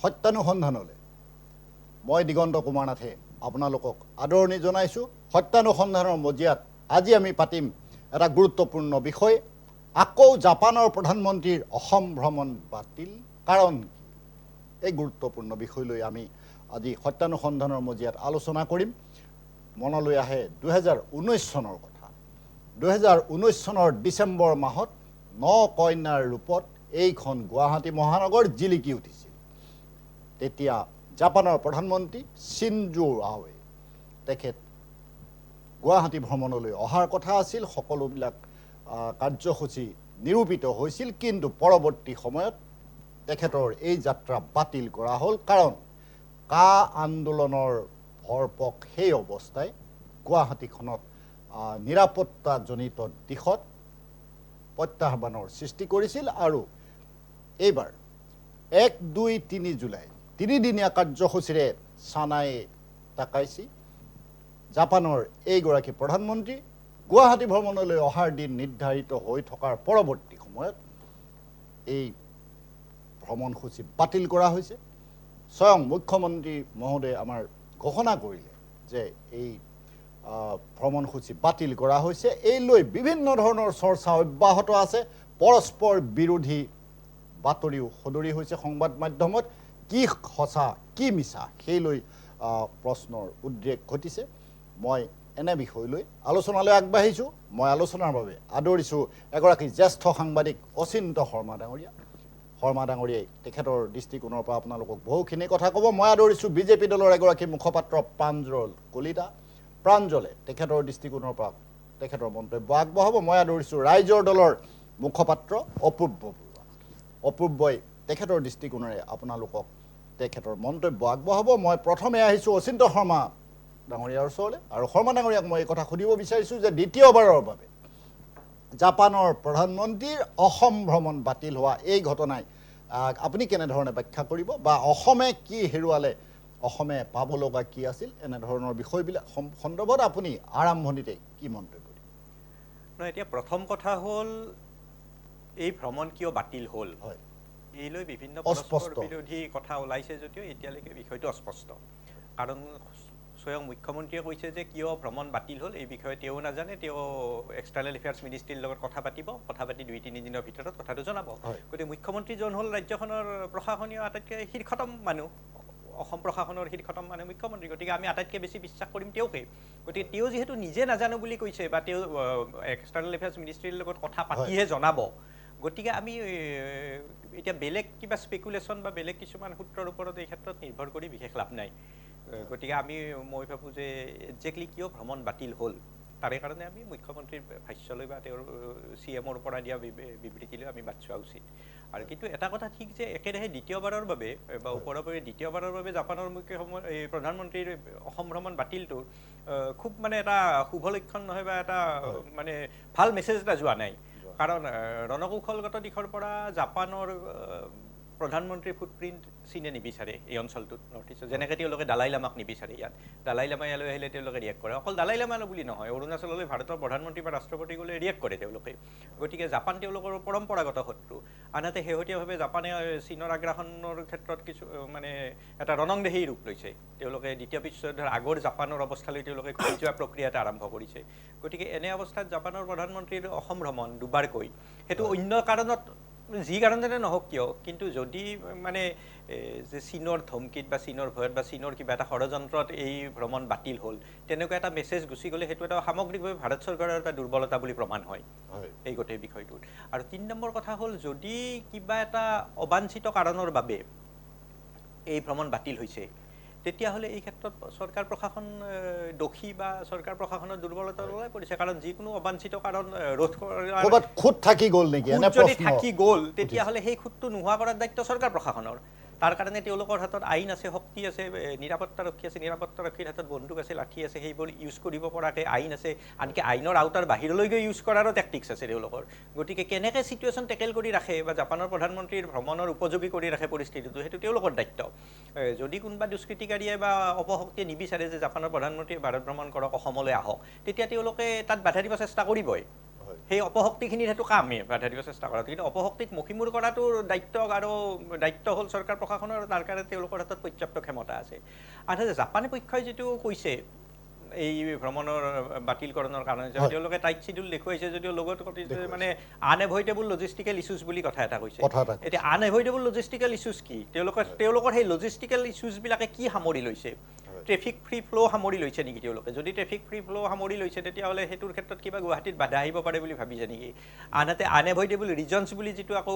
সত্যানুসন্ধানলৈ মই দিগন্ত কুমাৰ নাথে আপোনালোকক আদৰণি জনাইছোঁ। সত্যানুসন্ধানৰ মজিয়াত আজি আমি পাতিম এটা গুৰুত্বপূৰ্ণ বিষয়, আকৌ জাপানৰ প্ৰধানমন্ত্ৰীৰ অসম ভ্ৰমণ বাতিল কাৰণ কি? এই গুৰুত্বপূৰ্ণ বিষয় লৈ আমি আজি সত্যানুসন্ধানৰ মজিয়াত আলোচনা কৰিম। মনলৈ আহে 2019 চনৰ কথা। 2019 চনৰ ডিচেম্বৰ মাহত ন কন্যাৰ ৰূপত এইখন গুৱাহাটী মহানগৰ জিলিকি উঠিছিল। তেতিয়া জাপানৰ প্ৰধানমন্ত্ৰী চিনজো আবে তেখেত গুৱাহাটী ভ্ৰমণলৈ অহাৰ কথা আছিল। সকলোবিলাক কাৰ্যসূচী নিৰূপিত হৈছিল, কিন্তু পৰৱৰ্তী সময়ত তেখেতৰ এই যাত্ৰা বাতিল কৰা হ'ল। কাৰণ কা আন্দোলনৰ ভৰপক সেই অৱস্থাই গুৱাহাটীখনত নিৰাপত্তাজনিত দিশত প্ৰত্যাহ্বানৰ সৃষ্টি কৰিছিল। আৰু এইবাৰ 1, 2, 3 জুলাই তিনিদিনীয়া কাৰ্যসূচীৰে চানাই তাকাইছি জাপানৰ এইগৰাকী প্ৰধানমন্ত্ৰী গুৱাহাটী ভ্ৰমণলৈ অহাৰ দিন নিৰ্ধাৰিত হৈ থকাৰ পৰৱৰ্তী সময়ত এই ভ্ৰমণসূচী বাতিল কৰা হৈছে। স্বয়ং মুখ্যমন্ত্ৰী মহোদয়ে আমাৰ ঘোষণা কৰিলে যে এই ভ্ৰমণসূচী বাতিল কৰা হৈছে। এই লৈ বিভিন্ন ধৰণৰ চৰ্চা অব্যাহত আছে। পৰস্পৰ বিৰোধী বাতৰিও সদৰি হৈছে সংবাদ মাধ্যমত। কি সঁচা কি মিছা সেই লৈ প্ৰশ্নৰ উদ্ৰেক ঘটিছে। মই এনে বিষয় লৈ আলোচনালৈ আগবাঢ়িছোঁ। মই আলোচনাৰ বাবে আদৰিছোঁ এগৰাকী জ্যেষ্ঠ সাংবাদিক অচিন্ত শৰ্মা ডাঙৰীয়া। শৰ্মা ডাঙৰীয়াই তেখেতৰ দৃষ্টিকোণৰ পৰা আপোনালোকক বহুখিনি কথা ক'ব। মই আদৰিছোঁ বিজেপি দলৰ এগৰাকী মুখপাত্ৰ প্ৰাঞ্জল কলিতা। প্ৰাঞ্জলে তেখেতৰ দৃষ্টিকোণৰ পৰা তেখেতৰ মন্তব্য আগবঢ়াব। মই আদৰিছোঁ ৰাইজৰ দলৰ মুখপাত্ৰ অপূৰ্ব বৰুৱা। অপূৰ্বই তেখেতৰ দৃষ্টিকোণেৰে আপোনালোকক তেখেতৰ মন্তব্য আগবঢ়াব। মই প্ৰথমে আহিছোঁ অচিন্ত শৰ্মা ডাঙৰীয়াৰ ওচৰলৈ, আৰু শৰ্মা ডাঙৰীয়াক মই এই কথা সুধিব বিচাৰিছোঁ যে দ্বিতীয়বাৰৰ বাবে জাপানৰ প্ৰধানমন্ত্ৰীৰ অসম ভ্ৰমণ বাতিল হোৱা এই ঘটনাই আপুনি কেনেধৰণে ব্যাখ্যা কৰিব, বা অসমে কি হেৰুৱালে, অসমে পাব লগা কি আছিল, এনেধৰণৰ বিষয়বিলাক সন্দৰ্ভত আপুনি আৰম্ভণিতে কি মন্তব্য দিব? নহয়, এতিয়া প্ৰথম কথা হ'ল এই ভ্ৰমণ কিয় বাতিল হ'ল, হয়, এই লৈ বিভিন্ন পৰস্পৰ বিৰোধী কথা ওলাইছে যদিও এতিয়ালৈকে বিষয়টো অস্পষ্ট। কাৰণ স্বয়ং মুখ্যমন্ত্ৰীয়ে কৈছে যে কিয় ভ্ৰমণ বাতিল হ'ল এই বিষয়ে তেওঁ নাজানে। তেওঁ এক্সটাৰ্নেল এফেয়াৰ্ছ মিনিষ্ট্ৰীৰ লগত কথা পাতি 2-3 দিনৰ ভিতৰত কথাটো জনাব। গতিকে মুখ্যমন্ত্ৰীজন হ'ল ৰাজ্যখনৰ প্ৰশাসনীয় আটাইতকৈ শীৰ্ষতম মানুহ, অসম প্ৰশাসনৰ শীৰ্ষতম মানুহ মুখ্যমন্ত্ৰী। গতিকে আমি আটাইতকৈ বেছি বিশ্বাস কৰিম তেওঁকে। গতিকে তেওঁ যিহেতু নিজে নাজানো বুলি কৈছে, বা তেওঁ এক্সটাৰ্নেল এফেয়াৰ্ছ মিনিষ্ট্ৰীৰ লগত কথা পাতিহে জনাব, গতিকে আমি এতিয়া বেলেগ কিবা স্পেকুলেশ্যন বা বেলেগ কিছুমান সূত্ৰৰ ওপৰত এই ক্ষেত্ৰত নিৰ্ভৰ কৰি বিশেষ লাভ নাই। গতিকে মই ভাবোঁ যে একজেক্টলি কিয় ভ্ৰমণ বাতিল হ'ল তাৰে কাৰণে আমি মুখ্যমন্ত্ৰীৰ ভাষ্যলৈ বা তেওঁৰ CMৰ পৰা দিয়া বিবৃতিলৈ আমি বাট চোৱা উচিত। আৰু কিন্তু এটা কথা ঠিক যে একেৰাহে দ্বিতীয়বাৰৰ বাবে বা ওপৰপৰি দ্বিতীয়বাৰৰ বাবে জাপানৰ প্ৰধানমন্ত্ৰীৰ অসম ভ্ৰমণ বাতিলটো খুব মানে এটা শুভ লক্ষণ নহয়, বা এটা মানে ভাল মেছেজ এটা যোৱা নাই। কাৰণ ৰণকৌশলগত দিশৰ পৰা জাপানৰ প্ৰধানমন্ত্ৰীৰ ফুটপ্ৰিণ্ট চীনে নিবিচাৰে এই অঞ্চলটোত, নৰ্থ ইষ্টত। যেনেকৈ তেওঁলোকে দালাই লামাক নিবিচাৰে ইয়াত। দালাই লামা ইয়ালৈ আহিলে তেওঁলোকে ৰিয়েক্ট কৰে। অকল দালাই লামা বুলি নহয়, অৰুণাচললৈ ভাৰতৰ প্ৰধানমন্ত্ৰী বা ৰাষ্ট্ৰপতি গ'লে ৰিয়েক্ট কৰে তেওঁলোকে। গতিকে জাপান তেওঁলোকৰ পৰম্পৰাগত শত্ৰু। আনহাতে শেহতীয়াভাৱে জাপানে চীনৰ আগ্ৰাসনৰ ক্ষেত্ৰত কিছু মানে এটা ৰণংদেহী ৰূপ লৈছে। তেওঁলোকে দ্বিতীয় বিশ্বযুদ্ধৰ আগৰ জাপানৰ অৱস্থালৈ তেওঁলোকে ঘূৰি যোৱা প্ৰক্ৰিয়া এটা আৰম্ভ কৰিছে। গতিকে এনে অৱস্থাত জাপানৰ প্ৰধানমন্ত্ৰীৰ অসম ভ্ৰমণ দুবাৰকৈ, সেইটো অন্য কাৰণত, যি কাৰণতে নহওক কিয়, কিন্তু যদি মানে যে চীনৰ ধমকিত বা চীনৰ ভয়ত বা চীনৰ কিবা এটা ষড়যন্ত্ৰত এই ভ্ৰমণ বাতিল হ'ল, তেনেকুৱা এটা মেছেজ গুচি গ'লে সেইটো এটা সামগ্ৰিকভাৱে ভাৰত চৰকাৰৰ এটা দুৰ্বলতা বুলি প্ৰমাণ হয় এই গোটেই বিষয়টোত। আৰু 3 নম্বৰ কথা হ'ল, যদি কিবা এটা অবাঞ্ছিত কাৰণৰ বাবে এই ভ্ৰমণ বাতিল হৈছে, তেতিয়াহ'লে এই ক্ষেত্ৰত চৰকাৰ প্ৰশাসন দোষী বা চৰকাৰ প্ৰশাসনৰ দুৰ্বলতা ওলাই পৰিছে। কাৰণ যিকোনো অবাঞ্ছিত কাৰণ ৰোধ কৰাৰ খুঁত থাকি গ'ল নেকি, যদি থাকি গ'ল, তেতিয়াহ'লে সেই খুঁতটো নোহোৱা কৰাৰ দায়িত্ব চৰকাৰ প্ৰশাসনৰ। তাৰ কাৰণে তেওঁলোকৰ হাতত আইন আছে, শক্তি আছে, নিৰাপত্তাৰক্ষী আছে, নিৰাপত্তাৰক্ষীৰ হাতত বন্দুক আছে, লাঠি আছে, সেইবোৰ ইউজ কৰিব পৰাকৈ আইন আছে। আনকি আইনৰ আওতাৰ বাহিৰলৈকে ইউজ কৰাৰো টেকটিক্স আছে তেওঁলোকৰ। গতিকে কেনেকৈ চিটুৱেশ্যন টেকেল কৰি ৰাখে বা জাপানৰ প্ৰধানমন্ত্ৰীৰ ভ্ৰমণৰ উপযোগী কৰি ৰাখে পৰিস্থিতিটো, সেইটো তেওঁলোকৰ দায়িত্ব। যদি কোনোবা দুষ্কৃতিকাৰীয়ে বা অপশক্তিয়ে নিবিচাৰে যে জাপানৰ প্ৰধানমন্ত্ৰীয়ে ভাৰত ভ্ৰমণ কৰক, অসমলৈ আহক, তেতিয়া তেওঁলোকে তাত বাধা দিব চেষ্টা কৰিবই। সেই অপশক্তিখিনিৰ সেইটো কামেই বাধা দিব চেষ্টা কৰাটো কিন্তু অপশক্তিক মষিমূৰ কৰাটোৰ দায়িত্ব হ'ল চৰকাৰ প্ৰশাসনৰ তাৰ কাৰণে তেওঁলোকৰ হাতত পৰ্যাপ্ত ক্ষমতা আছে আনহাতে জাপানী পক্ষই যিটো কৈছে এই ভ্ৰমণৰ বাতিলকৰণৰ কাৰণে তেওঁলোকে টাইট চিডিউল দেখুৱাইছে যদিও লগত মানে আনএভইডেবল লজিষ্টিকেল ইছ্যুজ বুলি কথা এটা কৈছে এতিয়া আনএভইডেবল লজিষ্টিকেল ইছ্যুজ কি তেওঁলোকৰ সেই লজিষ্টিকেল ইছ্যুজবিলাকে কি সামৰি লৈছে ট্ৰেফিক ফ্ৰী ফ্ল' সামৰি লৈছে নেকি তেওঁলোকে যদি ট্ৰেফিক ফ্ৰী ফ্ল' সামৰি লৈছে তেতিয়াহ'লে সেইটোৰ ক্ষেত্ৰত কিবা গুৱাহাটীত বাধা আহিব পাৰে বুলি ভাবিছে নেকি আনহাতে আনএভইডেবল ৰিজনছ বুলি যিটো আকৌ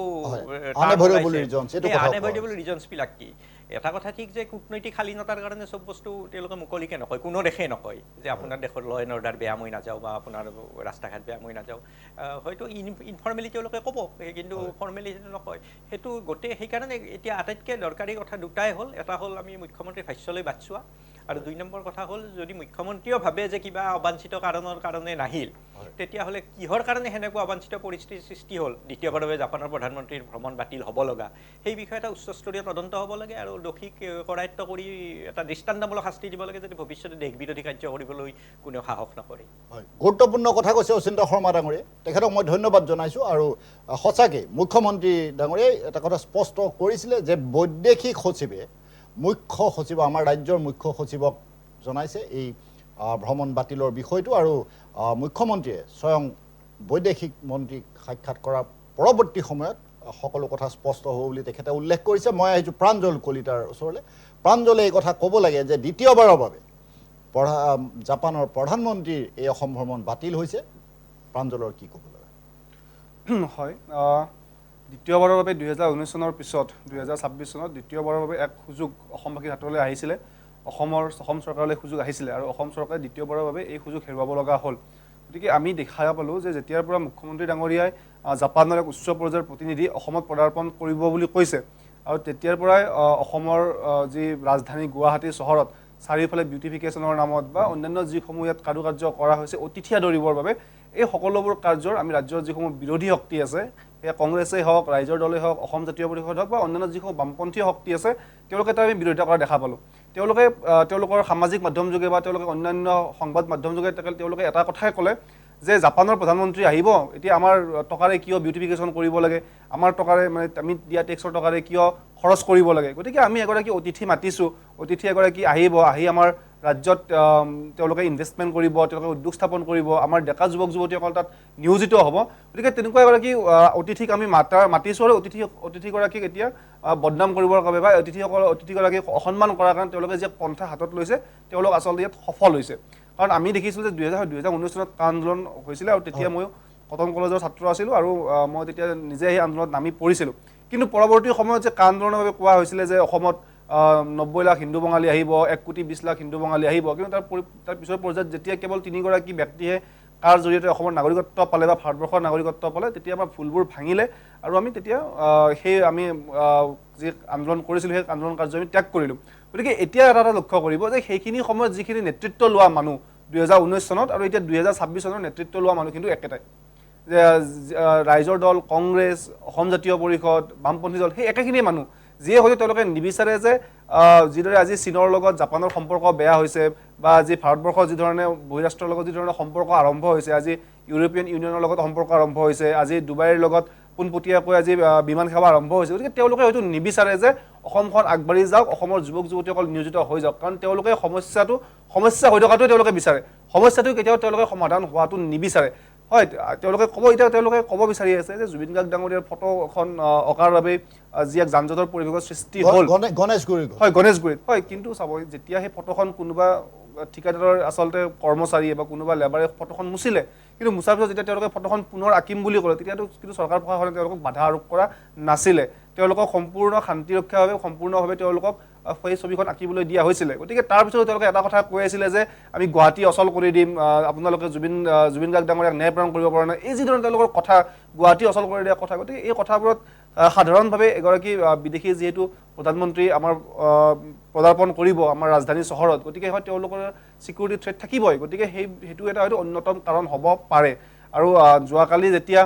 আনএভইডেবল ৰিজনছবিলাক কি এটা কথা ঠিক যে কূটনৈতিক শালীনতাৰ কাৰণে চব বস্তু তেওঁলোকে মুকলিকে নকয় কোনো দেশে নকয় যে আপোনাৰ দেশৰ ল এণ্ড অৰ্ডাৰ বেয়া মই নাযাওঁ বা আপোনাৰ ৰাস্তা ঘাট বেয়া মই নাযাওঁ হয়তো ইনফৰ্মেলি তেওঁলোকে ক'ব কিন্তু ফৰ্মেলি সেইটো নকয় সেইটো গোটেই সেইকাৰণে এতিয়া আটাইতকৈ দৰকাৰী কথা দুটাই হ'ল এটা হ'ল আমি মুখ্যমন্ত্ৰীৰ ভাষ্যলৈ বাট চোৱা আৰু ২ নম্বৰ কথা হ'ল যদি মুখ্যমন্ত্ৰীয়েও ভাবে যে কিবা অবাঞ্ছিত কাৰণৰ কাৰণে নাহিল তেতিয়াহ'লে কিহৰ কাৰণে সেনেকুৱা অবাঞ্ছিত পৰিস্থিতিৰ সৃষ্টি হ'ল দ্বিতীয়বাৰৰ বাবে জাপানৰ প্ৰধানমন্ত্ৰীৰ ভ্ৰমণ বাতিল হ'ব লগা সেই বিষয়ে এটা উচ্চস্তৰীয় তদন্ত হ'ব লাগে আৰু দোষীক কৰায়ত্ব কৰি এটা দৃষ্টান্তমূলক শাস্তি দিব লাগে যাতে ভৱিষ্যতে দেশ বিৰোধী কাৰ্য কৰিবলৈ কোনেও সাহস নকৰে গুৰুত্বপূৰ্ণ কথা কৈছে অচিন্ত শৰ্মা ডাঙৰীয়ে তেখেতক মই ধন্যবাদ জনাইছোঁ আৰু সঁচাকৈ মুখ্যমন্ত্ৰী ডাঙৰীয়াই এটা কথা স্পষ্ট কৰিছিলে যে বৈদেশিক সচিবে মুখ্য সচিব আমাৰ ৰাজ্যৰ মুখ্য সচিবক জনাইছে এই ভ্ৰমণ বাতিলৰ বিষয়টো আৰু মুখ্যমন্ত্ৰীয়ে স্বয়ং বৈদেশিক মন্ত্ৰীক সাক্ষাৎ কৰাৰ পৰৱৰ্তী সময়ত সকলো কথা স্পষ্ট হ'ব বুলি তেখেতে উল্লেখ কৰিছে মই আহিছোঁ প্ৰাঞ্জল কলিতাৰ ওচৰলৈ প্ৰাঞ্জলে এই কথা ক'ব লাগে যে দ্বিতীয়বাৰৰ বাবে জাপানৰ প্ৰধানমন্ত্ৰীৰ এই অসম ভ্ৰমণ বাতিল হৈছে প্ৰাঞ্জলৰ কি ক'ব লাগে হয় দ্বিতীয়বাৰৰ বাবে 2019 চনৰ পিছত 2026 চনত দ্বিতীয়বাৰৰ বাবে এক সুযোগ অসমবাসীৰ হাতলৈ আহিছিলে অসম চৰকাৰলৈ সুযোগ আহিছিলে আৰু অসম চৰকাৰে দ্বিতীয়বাৰৰ বাবে এই সুযোগ হেৰুৱাব লগা হ'ল গতিকে আমি দেখা পালোঁ যে যেতিয়াৰ পৰা মুখ্যমন্ত্ৰী ডাঙৰীয়াই জাপানৰ এক উচ্চ পৰ্যায়ৰ প্ৰতিনিধি অসমত পদাৰ্পণ কৰিব বুলি কৈছে আৰু তেতিয়াৰ পৰাই অসমৰ যি ৰাজধানী গুৱাহাটী চহৰত চাৰিওফালে বিউটিফিকেশ্যনৰ নামত বা অন্যান্য যিসমূহ ইয়াত কাৰুকাৰ্য কৰা হৈছে অতিথি আদৰিবৰ বাবে এই সকলোবোৰ কাৰ্যৰ আমি ৰাজ্যৰ যিসমূহ বিৰোধী শক্তি আছে সেয়া কংগ্ৰেছেই হওক ৰাইজৰ দলেই হওক অসম জাতীয় পৰিষদ হওক বা অন্যান্য যিসমূহ বামপন্থী শক্তি আছে তেওঁলোকে তাৰ আমি বিৰোধিতা কৰা দেখা পালোঁ তেওঁলোকে তেওঁলোকৰ সামাজিক মাধ্যম যোগে বা তেওঁলোকে অন্যান্য সংবাদ মাধ্যম যোগে তেওঁলোকে এটা কথাই ক'লে যে জাপানৰ প্ৰধানমন্ত্ৰী আহিব এতিয়া আমাৰ টকাৰে কিয় বিউটিফিকেশ্যন কৰিব লাগে আমাৰ টকাৰে মানে আমি দিয়া টেক্সৰ টকাৰে কিয় খৰচ কৰিব লাগে গতিকে আমি এগৰাকী অতিথি মাতিছোঁ অতিথি এগৰাকী আহিব আহি আমাৰ ৰাজ্যত তেওঁলোকে ইনভেষ্টমেণ্ট কৰিব তেওঁলোকে উদ্যোগ স্থাপন কৰিব আমাৰ ডেকা যুৱক যুৱতীসকল তাত নিয়োজিত হ'ব গতিকে তেনেকুৱা এগৰাকী অতিথিক আমি মাতিছোঁ আৰু অতিথিগৰাকীক এতিয়া বদনাম কৰিবৰ বাবে বা অতিথিগৰাকীক অসন্মান কৰাৰ কাৰণে তেওঁলোকে যে পন্থা হাতত লৈছে তেওঁলোক আচলতে ইয়াত সফল হৈছে কাৰণ আমি দেখিছিলোঁ যে 2019 চনত কা আন্দোলন হৈছিলে আৰু তেতিয়া মই কটন কলেজৰ ছাত্ৰ আছিলোঁ আৰু মই তেতিয়া নিজে সেই আন্দোলনত নামি পৰিছিলোঁ কিন্তু পৰৱৰ্তী সময়ত যে কা আন্দোলনৰ বাবে কোৱা হৈছিলে যে অসমত 90 লাখ হিন্দু বঙালী আহিব 1 কোটি 20 লাখ হিন্দু বঙালী আহিব কিন্তু তাৰ পিছৰ পৰ্যায়ত যেতিয়া কেৱল 3 গৰাকী ব্যক্তিয়ে কাৰ জৰিয়তে অসমৰ নাগৰিকত্ব পালে বা ভাৰতবৰ্ষৰ নাগৰিকত্ব পালে তেতিয়া আমাৰ ফুলবোৰ ভাঙিলে আৰু আমি তেতিয়া সেই আমি যি আন্দোলন কৰিছিলোঁ সেই আন্দোলন কাৰ্য আমি ত্যাগ কৰিলোঁ গতিকে এতিয়া এটা লক্ষ্য কৰিব যে সেইখিনি সময়ত যিখিনি নেতৃত্ব লোৱা মানুহ 2019 চনত আৰু এতিয়া 2026 চনৰ নেতৃত্ব লোৱা মানুহ কিন্তু একেটাই যে ৰাইজৰ দল কংগ্ৰেছ অসম জাতীয় পৰিষদ বামপন্থী দল সেই একেখিনিয়ে মানুহ যিয়ে হয়তো তেওঁলোকে নিবিচাৰে যে যিদৰে আজি চীনৰ লগত জাপানৰ সম্পৰ্ক বেয়া হৈছে বা আজি ভাৰতবৰ্ষৰ যি ধৰণে বহিৰাষ্ট্ৰৰ লগত যি ধৰণৰ সম্পৰ্ক আৰম্ভ হৈছে আজি ইউৰোপিয়ান ইউনিয়নৰ লগত সম্পৰ্ক আৰম্ভ হৈছে আজি ডুবাইৰ লগত পোনপটীয়াকৈ আজি বিমান সেৱা আৰম্ভ হৈছে গতিকে তেওঁলোকে হয়তো নিবিচাৰে যে অসমখন আগবাঢ়ি যাওক অসমৰ যুৱক যুৱতীসকল নিয়োজিত হৈ যাওক কাৰণ তেওঁলোকে সমস্যা হৈ থকাটোৱে তেওঁলোকে বিচাৰে সমস্যাটো কেতিয়াও তেওঁলোকে সমাধান হোৱাটো নিবিচাৰে হয় তেওঁলোকে ক'ব বিচাৰি আছে যে জুবিন গাৰ্গ ডাঙৰীয়াৰ ফটোখন অঁকাৰ বাবে যি এক যান জঁটৰ পৰিৱেশৰ সৃষ্টি হ'ল গণেশগুৰিত হয় কিন্তু চাব যেতিয়া সেই ফটোখন কোনোবা ঠিকাদাৰৰ আচলতে কৰ্মচাৰীয়ে বা কোনোবা লেবাৰে ফটোখন মুচিলে কিন্তু মুচাৰ পিছত যেতিয়া তেওঁলোকে ফটোখন পুনৰ আঁকিম বুলি ক'লে তেতিয়াতো কিন্তু চৰকাৰ প্ৰশাসনে তেওঁলোকক বাধা আৰোপ কৰা নাছিলে তেওঁলোকক সম্পূৰ্ণ শান্তিৰক্ষাভাৱে সম্পূৰ্ণভাৱে তেওঁলোকক সেই ছবিখন আঁকিবলৈ দিয়া হৈছিলে গতিকে তাৰপিছত তেওঁলোকে এটা কথা কৈ আছিলে যে আমি গুৱাহাটী অচল কৰি দিম আপোনালোকে জুবিন গাৰ্গ ডাঙৰীয়াক ন্যায় প্ৰদান কৰিব পৰা নাই এই যি ধৰণৰ তেওঁলোকৰ কথা গুৱাহাটী অচল কৰি দিয়া কথা গতিকে এই কথাবোৰত সাধাৰণভাৱে এগৰাকী বিদেশী যিহেতু প্ৰধানমন্ত্ৰী আমাৰ পদাৰ্পণ কৰিব আমাৰ ৰাজধানী চহৰত গতিকে হয় তেওঁলোকৰ ছিকিউৰিটি থ্ৰেট থাকিবই গতিকে সেইটো এটা হয়তো অন্যতম কাৰণ হ'ব পাৰে আৰু যোৱাকালি যেতিয়া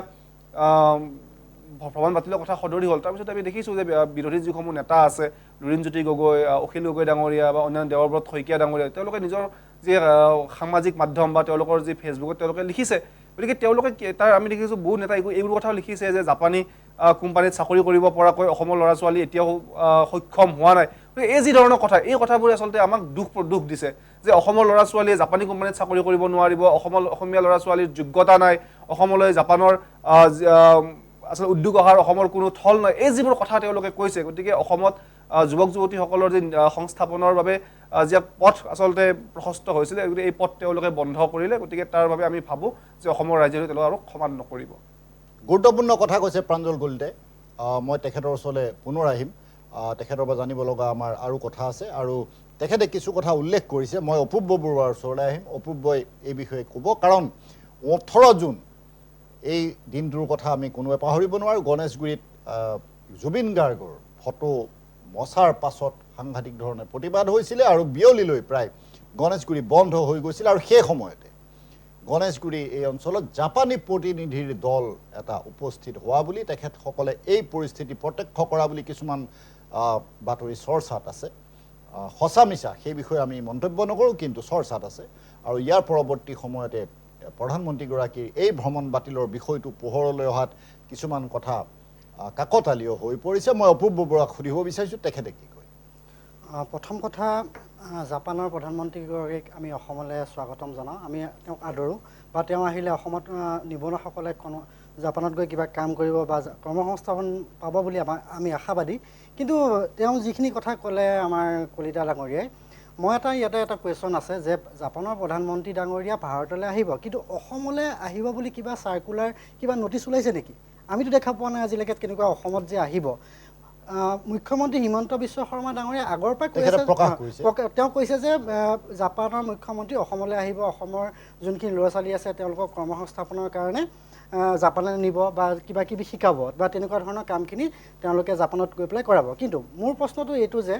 ভ্ৰমণ বাতিলৰ কথা সদৰি হ'ল তাৰপিছত আমি দেখিছোঁ যে বিৰোধী যিসমূহ নেতা আছে লুৰিণজ্যোতি গগৈ অখিল গগৈ ডাঙৰীয়া বা অন্যান্য দেৱব্ৰত শইকীয়া ডাঙৰীয়া তেওঁলোকে নিজৰ যি সামাজিক মাধ্যম বা তেওঁলোকৰ যি ফেচবুকত তেওঁলোকে লিখিছে গতিকে তেওঁলোকে তাৰ আমি দেখিছোঁ বহুত নেতাই এইবোৰ কথাও লিখিছে যে জাপানী কোম্পানীত চাকৰি কৰিব পৰাকৈ অসমৰ ল'ৰা ছোৱালী এতিয়াও সক্ষম হোৱা নাই। গতিকে এই যি ধৰণৰ কথা, এই কথাবোৰে আচলতে আমাক দুখ দিছে যে অসমৰ ল'ৰা ছোৱালীয়ে জাপানী কোম্পানীত চাকৰি কৰিব নোৱাৰিব, অসমীয়া ল'ৰা ছোৱালীৰ যোগ্যতা নাই, অসমলৈ জাপানৰ আচলতে উদ্যোগ অহাৰ অসমৰ কোনো থল নাই, এই যিবোৰ কথা তেওঁলোকে কৈছে। গতিকে অসমত যুৱক যুৱতীসকলৰ যি সংস্থাপনৰ বাবে যি পথ আচলতে প্ৰশস্ত হৈছিলে, গতিকে এই পথ তেওঁলোকে বন্ধ কৰিলে। গতিকে তাৰ বাবে আমি ভাবোঁ যে অসমৰ ৰাইজে তেওঁলোকে আৰু সমান নকৰিব। গুৰুত্বপূৰ্ণ কথা কৈছে প্ৰাঞ্জল কলিতাই। মই তেখেতৰ ওচৰলৈ পুনৰ আহিম। তেখেতৰ পৰা জানিব লগা আমাৰ আৰু কথা আছে, আৰু তেখেতে কিছু কথা উল্লেখ কৰিছে। মই অপূৰ্ব বৰুৱাৰ ওচৰলৈ আহিম, অপূৰ্বই এই বিষয়ে ক'ব। কাৰণ 18 জুন এই দিনটোৰ কথা আমি কোনোৱে পাহৰিব নোৱাৰোঁ। গণেশগুৰিত জুবিন গাৰ্গৰ ফটো মচাৰ পাছত সাংঘাতিক ধৰণে প্ৰতিবাদ হৈছিলে, আৰু বিয়লিলৈ প্ৰায় গণেশগুৰি বন্ধ হৈ গৈছিল। আৰু সেই সময়তে গণেশগুৰি এই অঞ্চলত জাপানী প্ৰতিনিধিৰ দল এটা উপস্থিত হোৱা বুলি তেখেতসকলে এই পৰিস্থিতি প্ৰত্যক্ষ কৰা বুলি কিছুমান বাতৰি চৰ্চাত আছে। সঁচা মিছা সেই বিষয়ে আমি মন্তব্য নকৰোঁ, কিন্তু চৰ্চাত আছে। আৰু ইয়াৰ পৰৱৰ্তী সময়তে প্ৰধানমন্ত্ৰীগৰাকীৰ এই ভ্ৰমণ বাতিলৰ বিষয়টো পোহৰলৈ অহাত কিছুমান কথা কাকতালীয় হৈ পৰিছে। মই অপূৰ্ব বৰুৱাক সুধিব বিচাৰিছোঁ, তেখেতে কি কয়। প্ৰথম কথা, জাপানৰ প্ৰধানমন্ত্ৰীগৰাকীক আমি অসমলৈ স্বাগতম জনাওঁ, আমি তেওঁক আদৰোঁ, বা তেওঁ আহিলে অসমত নিবনুৱাসকলে জাপানত গৈ কিবা কাম কৰিব বা কৰ্মসংস্থাপন পাব বুলি আমি আশাবাদী। কিন্তু তেওঁ যিখিনি কথা ক'লে আমাৰ কলিতা ডাঙৰীয়াই, মই ইয়াতে এটা কুৱেশ্যন আছে যে জাপানৰ প্ৰধানমন্ত্ৰী ডাঙৰীয়া ভাৰতলৈ আহিব, কিন্তু অসমলৈ আহিব বুলি কিবা চাৰ্কুলাৰ কিবা নটিচ ওলাইছে নেকি? আমিতো দেখা পোৱা নাই আজিলৈকে কেনেকুৱা অসমত যে আহিব। মুখ্যমন্ত্ৰী হিমন্ত বিশ্ব শৰ্মা ডাঙৰীয়া আগৰ পৰাই তেওঁ কৈছে যে জাপানৰ মুখ্যমন্ত্ৰী অসমলৈ আহিব, অসমৰ যোনখিনি ল'ৰা ছোৱালী আছে তেওঁলোকক কৰ্মসংস্থাপনৰ কাৰণে জাপানলৈ নিব বা কিবা কিবি শিকাব বা তেনেকুৱা ধৰণৰ কামখিনি তেওঁলোকে জাপানত গৈ পেলাই কৰাব। কিন্তু মোৰ প্ৰশ্নটো এইটো যে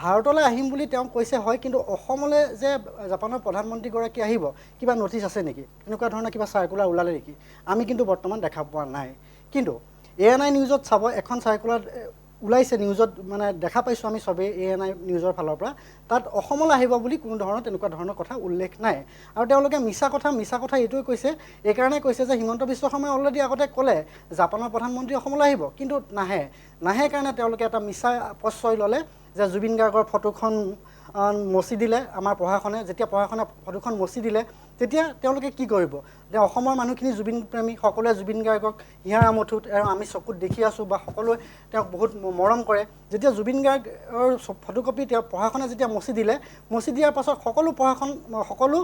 ভাৰতলৈ আহিম বুলি তেওঁ কৈছে হয়, কিন্তু অসমলৈ যে জাপানৰ প্ৰধানমন্ত্ৰীগৰাকী আহিব কিবা নটিচ আছে নেকি? তেনেকুৱা ধৰণৰ কিবা চাৰ্কুলাৰ ওলালে নেকি? আমি কিন্তু বৰ্তমান দেখা পোৱা নাই। কিন্তু ANI নিউজত চাব, এখন চাৰ্কুলাৰ ওলাইছে নিউজত, মানে দেখা পাইছোঁ আমি চবেই ANI নিউজৰ ফালৰ পৰা, তাত অসমলৈ আহিব বুলি কোনো ধৰণৰ তেনেকুৱা ধৰণৰ কথা উল্লেখ নাই। আৰু তেওঁলোকে মিছা কথা এইটোৱে কৈছে, এইকাৰণে কৈছে যে হিমন্ত বিশ্ব শৰ্মাই অলৰেডি আগতে ক'লে জাপানৰ প্ৰধানমন্ত্ৰী অসমলৈ আহিব, কিন্তু নাহে কাৰণে তেওঁলোকে এটা মিছা প্ৰশ্ৰয় ল'লে যে জুবিন গাৰ্গৰ ফটোখন মচি দিলে আমাৰ প্ৰশাসনে। যেতিয়া প্ৰশাসনে ফটোখন মচি দিলে তেতিয়া তেওঁলোকে কি কৰিব? যে অসমৰ মানুহখিনি জুবিন প্ৰেমী, সকলোৱে জুবিন গাৰ্গক হিয়াৰ আমঠুত আৰু আমি চকুত দেখি আছোঁ বা সকলোৱে তেওঁক বহুত মৰম কৰে। যেতিয়া জুবিন গাৰ্গৰ ফটোকপি তেওঁ প্ৰশাসনে যেতিয়া মচি দিয়াৰ পাছত সকলো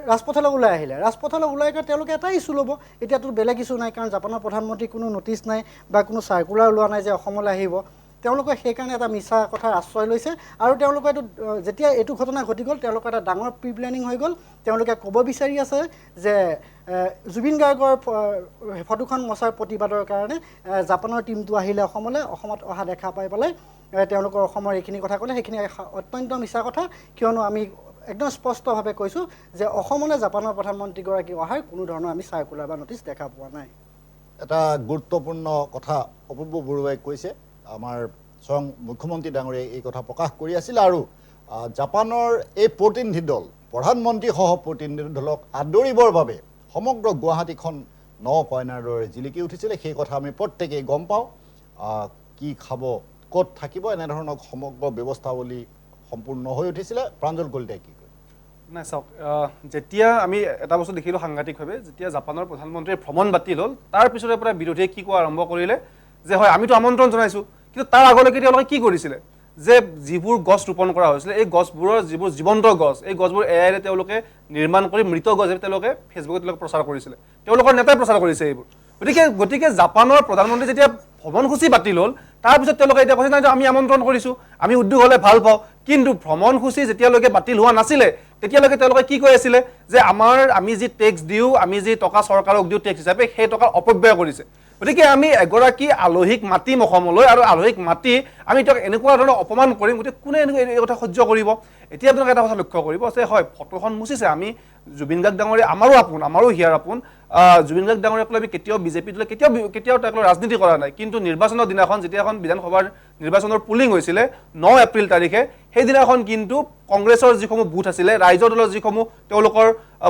ৰাজপথলৈ ওলাই আহিলে। ৰাজপথলৈ ওলাই গৈ তেওঁলোকে এটাই ইছ্যু ল'ব, এতিয়াতো বেলেগ ইছ্যু নাই, কাৰণ জাপানৰ প্ৰধানমন্ত্ৰী কোনো নটিচ নাই বা কোনো চাৰ্কুলাৰ ওলোৱা নাই যে অসমলৈ আহিব। তেওঁলোকে সেইকাৰণে এটা মিছা কথাৰ আশ্ৰয় লৈছে। আৰু তেওঁলোকে যেতিয়া এইটো ঘটনা ঘটি গ'ল, তেওঁলোকৰ এটা ডাঙৰ প্ৰি প্লেনিং হৈ গ'ল। তেওঁলোকে ক'ব বিচাৰি আছে যে জুবিন গাৰ্গৰ ফটোখন মচাৰ প্ৰতিবাদৰ কাৰণে জাপানৰ টীমটো আহিলে অসমত অহা দেখা পাই পেলাই তেওঁলোকৰ অসমৰ এইখিনি কথা ক'লে। সেইখিনি অত্যন্ত মিছা কথা, কিয়নো আমি একদম স্পষ্টভাৱে কৈছোঁ যে অসমলৈ জাপানৰ প্ৰধানমন্ত্ৰীগৰাকী অহাৰ কোনো ধৰণৰ আমি চাৰ্কুলাৰ বা নটিচ দেখা পোৱা নাই। এটা গুৰুত্বপূৰ্ণ কথা অপূৰ্ব বৰুৱাই কৈছে। আমাৰ স্বয়ং মুখ্যমন্ত্ৰী ডাঙৰীয়াই এই কথা প্ৰকাশ কৰি আছিল। আৰু জাপানৰ এই প্ৰতিনিধি দল, প্ৰধানমন্ত্ৰীসহ প্ৰতিনিধি দলক আদৰিবৰ বাবে সমগ্ৰ গুৱাহাটীখন ন কইনাৰ দৰে জিলিকি উঠিছিলে। সেই কথা আমি প্ৰত্যেকেই গম পাওঁ। কি খাব, ক'ত থাকিব, এনেধৰণৰ সমগ্ৰ ব্যৱস্থাৱলী সম্পূৰ্ণ হৈ উঠিছিলে। প্ৰাঞ্জল কলিতাই কি কয়? নাই চাওক, যেতিয়া আমি এটা বস্তু দেখিলোঁ সাংঘাতিকভাৱে, যেতিয়া জাপানৰ প্ৰধানমন্ত্ৰীৰ ভ্ৰমণ বাতিল হ'ল, তাৰ পিছৰে পৰা বিৰোধীয়ে কি কোৱা আৰম্ভ কৰিলে যে হয় আমিতো আমন্ত্ৰণ জনাইছোঁ, কিন্তু তাৰ আগলৈকে তেওঁলোকে কি কৰিছিলে যে যিবোৰ গছ ৰোপণ কৰা হৈছিলে, এই গছবোৰৰ যিবোৰ জীৱন্ত গছ, এই গছবোৰ এআইৰে তেওঁলোকে নিৰ্মাণ কৰি মৃত গছ তেওঁলোকে ফেচবুকত প্ৰচাৰ কৰিছিলে। তেওঁলোকৰ নেতাই প্ৰচাৰ কৰিছে এইবোৰ। গতিকে জাপানৰ প্ৰধানমন্ত্ৰী যেতিয়া ভ্ৰমণসূচী বাতিল হ'ল, তাৰপিছত তেওঁলোকে এতিয়া কৈছে নাই যে আমি আমন্ত্ৰণ কৰিছোঁ, আমি উদ্যোগ হ'লে ভাল পাওঁ। কিন্তু ভ্ৰমণসূচী যেতিয়ালৈকে বাতিল হোৱা নাছিলে তেতিয়ালৈকে তেওঁলোকে কি কৈ আছিলে যে আমি যি টেক্স দিওঁ, আমি যি টকা চৰকাৰক দিওঁ টেক্স হিচাপে, সেই টকা অপব্যয় কৰিছে। গতিকে আমি এগৰাকী আলহীক মাতিম অসমলৈ, আৰু আলহীক মাতি আমি তেওঁক এনেকুৱা ধৰণৰ অপমান কৰিম, গতিকে কোনে এই কথা সহ্য কৰিব? এতিয়া আপোনালোকে এটা কথা লক্ষ্য কৰিব যে হয় ফটোখন মুচিছে আমি জুবিন গাৰ্গ ডাঙৰীয়া আমাৰো হিয়াৰ আপোন জুবিন গাৰ্গ ডাঙৰীয়াক লৈ আমি কেতিয়াও বিজেপি দলে কেতিয়াও তেওঁক ৰাজনীতি কৰা নাই কিন্তু নিৰ্বাচনৰ দিনাখন যেতিয়া এখন বিধানসভাৰ নিৰ্বাচনৰ পুলিং হৈছিলে 9 এপ্ৰিল তাৰিখে সেইদিনাখন কিন্তু কংগ্ৰেছৰ যিসমূহ বুথ আছিলে ৰাইজৰ দলৰ যিসমূহ তেওঁলোকৰ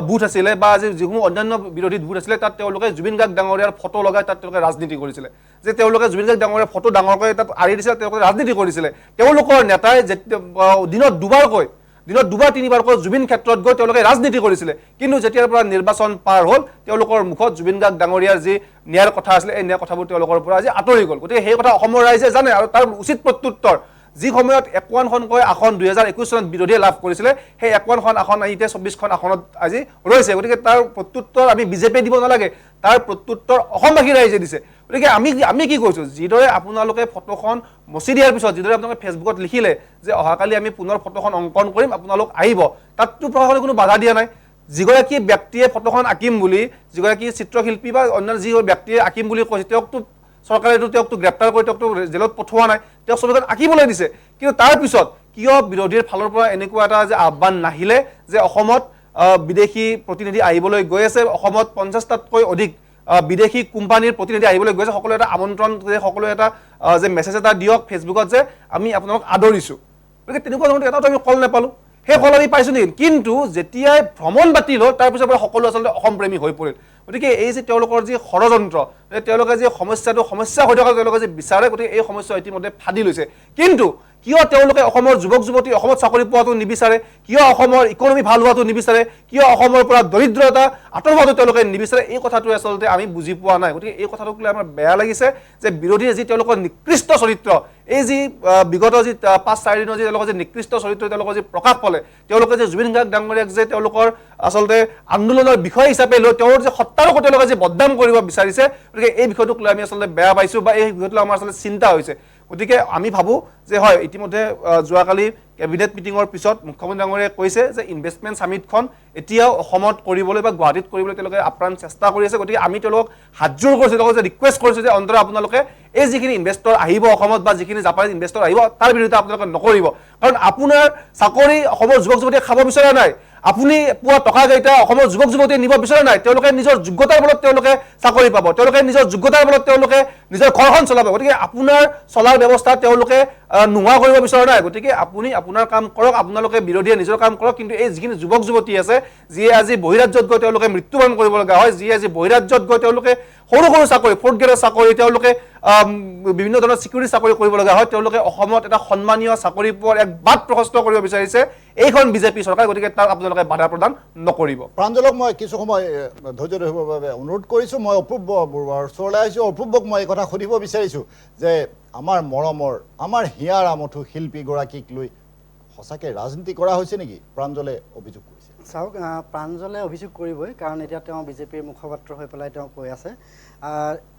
বুথ আছিলে বা যিসমূহ অন্যান্য বিৰোধী বুথ আছিলে তাত তেওঁলোকে জুবিন গাৰ্গ ডাঙৰীয়াৰ ফটো লগাই তাত তেওঁলোকে ৰাজনীতি কৰিছিলে যে তেওঁলোকে জুবিন গাৰ্গ ডাঙৰীয়াৰ ফটো ডাঙৰকৈ তাত আঁৰি দিছিলে তেওঁলোকে ৰাজনীতি কৰিছিলে তেওঁলোকৰ নেতাই দিনত দুবাৰ তিনিবাৰকৈ জুবিন ক্ষেত্ৰত গৈ তেওঁলোকে ৰাজনীতি কৰিছিলে কিন্তু যেতিয়াৰ পৰা নিৰ্বাচন পাৰ হ'ল তেওঁলোকৰ মুখত জুবিন গাৰ্গ ডাঙৰীয়াৰ যি ন্যায়ৰ কথা আছিলে এই ন্যায় কথাবোৰ তেওঁলোকৰ পৰা আজি আঁতৰি গ'ল গতিকে সেই কথা অসমৰ ৰাইজে জানে আৰু তাৰ উচিত প্ৰত্যুত্তৰ যি সময়ত 51খনকৈ আসন 2021 চনত বিৰোধীয়ে লাভ কৰিছিলে সেই 51খন আসন এতিয়া 24খন আসনত আজি ৰৈছে গতিকে তাৰ প্ৰত্যুত্তৰ আমি বিজেপিয়ে দিব নালাগে তাৰ প্ৰত্যুত্তৰ অসমবাসী ৰাইজে দিছে গতিকে আমি কি কৈছোঁ যিদৰে আপোনালোকে ফটোখন মচি দিয়াৰ পিছত যিদৰে আপোনালোকে ফেচবুকত লিখিলে যে অহাকালি আমি পুনৰ ফটোখন অংকন কৰিম আপোনালোক আহিব তাততো প্ৰশাসনে কোনো বাধা দিয়া নাই যিগৰাকী ব্যক্তিয়ে ফটোখন আঁকিম বুলি যিগৰাকী চিত্ৰশিল্পী বা অন্য যি ব্যক্তিয়ে আঁকিম বুলি কৈছে তেওঁকতো চৰকাৰেতো তেওঁকতো গ্ৰেপ্তাৰ কৰি তেওঁকতো জেলত পঠোৱা নাই তেওঁক ছবিখন আঁকিবলৈ দিছে কিন্তু তাৰ পিছত কিয় বিৰোধীৰ ফালৰ পৰা এনেকুৱা এটা যে আহ্বান নাহিলে যে অসমত বিদেশী প্ৰতিনিধি আহিবলৈ গৈ আছে অসমত 50টাতকৈ অধিক বিদেশী কোম্পানীৰ প্ৰতিনিধি আহিবলৈ গৈ আছে সকলো এটা আমন্ত্ৰণ সকলো এটা যে মেছেজ এটা দিয়ক ফেচবুকত যে আমি আপোনালোক আদৰিছোঁ গতিকে তেনেকুৱা ধৰণৰ এটাও আমি কল নাপালোঁ সেই কল আমি পাইছোঁ নেকি কিন্তু যেতিয়াই ভ্ৰমণ বাতিল হ'ল তাৰপিছৰ পৰা সকলো আচলতে অসমপ্ৰেমী হৈ পৰিল গতিকে এই যে তেওঁলোকৰ যি ষড়যন্ত্ৰ তেওঁলোকে যে সমস্যা হৈ থকা তেওঁলোকে যে বিচাৰে গতিকে এই সমস্যা ইতিমধ্যে ফাদি লৈছে কিন্তু কিয় তেওঁলোকে অসমৰ যুৱক যুৱতী অসমত চাকৰি পোৱাটো নিবিচাৰে কিয় অসমৰ ইকনমি ভাল হোৱাটো নিবিচাৰে কিয় অসমৰ পৰা দৰিদ্ৰতা আঁতৰ হোৱাটো তেওঁলোকে নিবিচাৰে এই কথাটো আচলতে আমি বুজি পোৱা নাই গতিকে এই কথাটোক লৈ আমাৰ বেয়া লাগিছে যে বিৰোধীয়ে যি তেওঁলোকৰ নিকৃষ্ট চৰিত্ৰ এই যি বিগত যি 5-4 দিনৰ যি তেওঁলোকৰ যি নিকৃষ্ট চৰিত্ৰ তেওঁলোকৰ যি প্ৰকাশ পালে তেওঁলোকে যে জুবিন গাৰ্গ ডাঙৰীয়াক যে তেওঁলোকৰ আচলতে আন্দোলনৰ বিষয় হিচাপে লৈ তেওঁৰ যে সত্তাৰকো তেওঁলোকে যে বদনাম কৰিব বিচাৰিছে গতিকে এই বিষয়টোক লৈ আমি আচলতে বেয়া পাইছোঁ বা এই বিষয়টো আমাৰ আচলতে চিন্তা হৈছে গতিকে আমি ভাবোঁ যে হয় ইতিমধ্যে যোৱাকালি কেবিনেট মিটিঙৰ পিছত মুখ্যমন্ত্ৰী ডাঙৰীয়াই কৈছে যে ইনভেষ্টমেণ্ট সামিটখন এতিয়াও অসমত কৰিবলৈ বা গুৱাহাটীত কৰিবলৈ তেওঁলোকে আপ্ৰাণ চেষ্টা কৰি আছে গতিকে আমি তেওঁলোকক হাতজোৰ কৰিছোঁ তেওঁলোকক যে ৰিকুৱেষ্ট কৰিছোঁ যে অন্ততঃ আপোনালোকে এই যিখিনি ইনভেষ্টৰ আহিব অসমত বা যিখিনি জাপানীজ ইনভেষ্টৰ আহিব তাৰ বিৰুদ্ধে আপোনালোকে নকৰিব কাৰণ আপোনাৰ চাকৰি অসমৰ যুৱক যুৱতীয়ে খাব বিচৰা নাই আপুনি পোৱা টকাকেইটা অসমৰ যুৱক যুৱতীয়ে নিব বিচৰা নাই তেওঁলোকে নিজৰ যোগ্যতাৰ বলত তেওঁলোকে চাকৰি পাব তেওঁলোকে নিজৰ যোগ্যতাৰ বলত তেওঁলোকে নিজৰ ঘৰখন চলাব গতিকে আপোনাৰ চলাৰ ব্যৱস্থা তেওঁলোকে নোহোৱা কৰিব বিচৰা নাই গতিকে আপুনি আপোনাৰ কাম কৰক আপোনালোকে বিৰোধীয়ে নিজৰ কাম কৰক কিন্তু এই যিখিনি যুৱক যুৱতী আছে যিয়ে আজি বহিৰাজ্যত গৈ তেওঁলোকে মৃত্যুবৰণ কৰিব লগা হয় যিয়ে আজি বহিৰাজ্যত গৈ তেওঁলোকে সৰু চাকৰি 4th গ্ৰেডৰ চাকৰি তেওঁলোকে বিভিন্ন ধৰণৰ সিকিউৰিটি চাকৰি কৰিব লগা হয় তেওঁলোকে অসমত এটা সন্মানীয় চাকৰি পোৱাৰ এক বাট প্ৰশস্ত কৰিব বিচাৰিছে এইখন বিজেপি চৰকাৰ গতিকে তাক আপোনালোকে বাধা প্ৰদান নকৰিব প্ৰাঞ্জলক মই কিছু সময় ধৈৰ্য ধৰিবৰ বাবে অনুৰোধ কৰিছোঁ মই অপূৰ্ব বৰুৱাৰ ওচৰলৈ আহিছোঁ অপূৰ্বক মই এই কথা সুধিব বিচাৰিছোঁ যে আমাৰ মৰমৰ আমাৰ হিয়াৰ আমঠু শিল্পীগৰাকীক লৈ সঁচাকৈ ৰাজনীতি কৰা হৈছে নেকি প্ৰাঞ্জলে অভিযোগ কৰিছে চাওক প্ৰাঞ্জলে অভিযোগ কৰিবই কাৰণ এতিয়া তেওঁ বিজেপিৰ মুখপাত্ৰ হৈ পেলাই তেওঁ কৈ আছে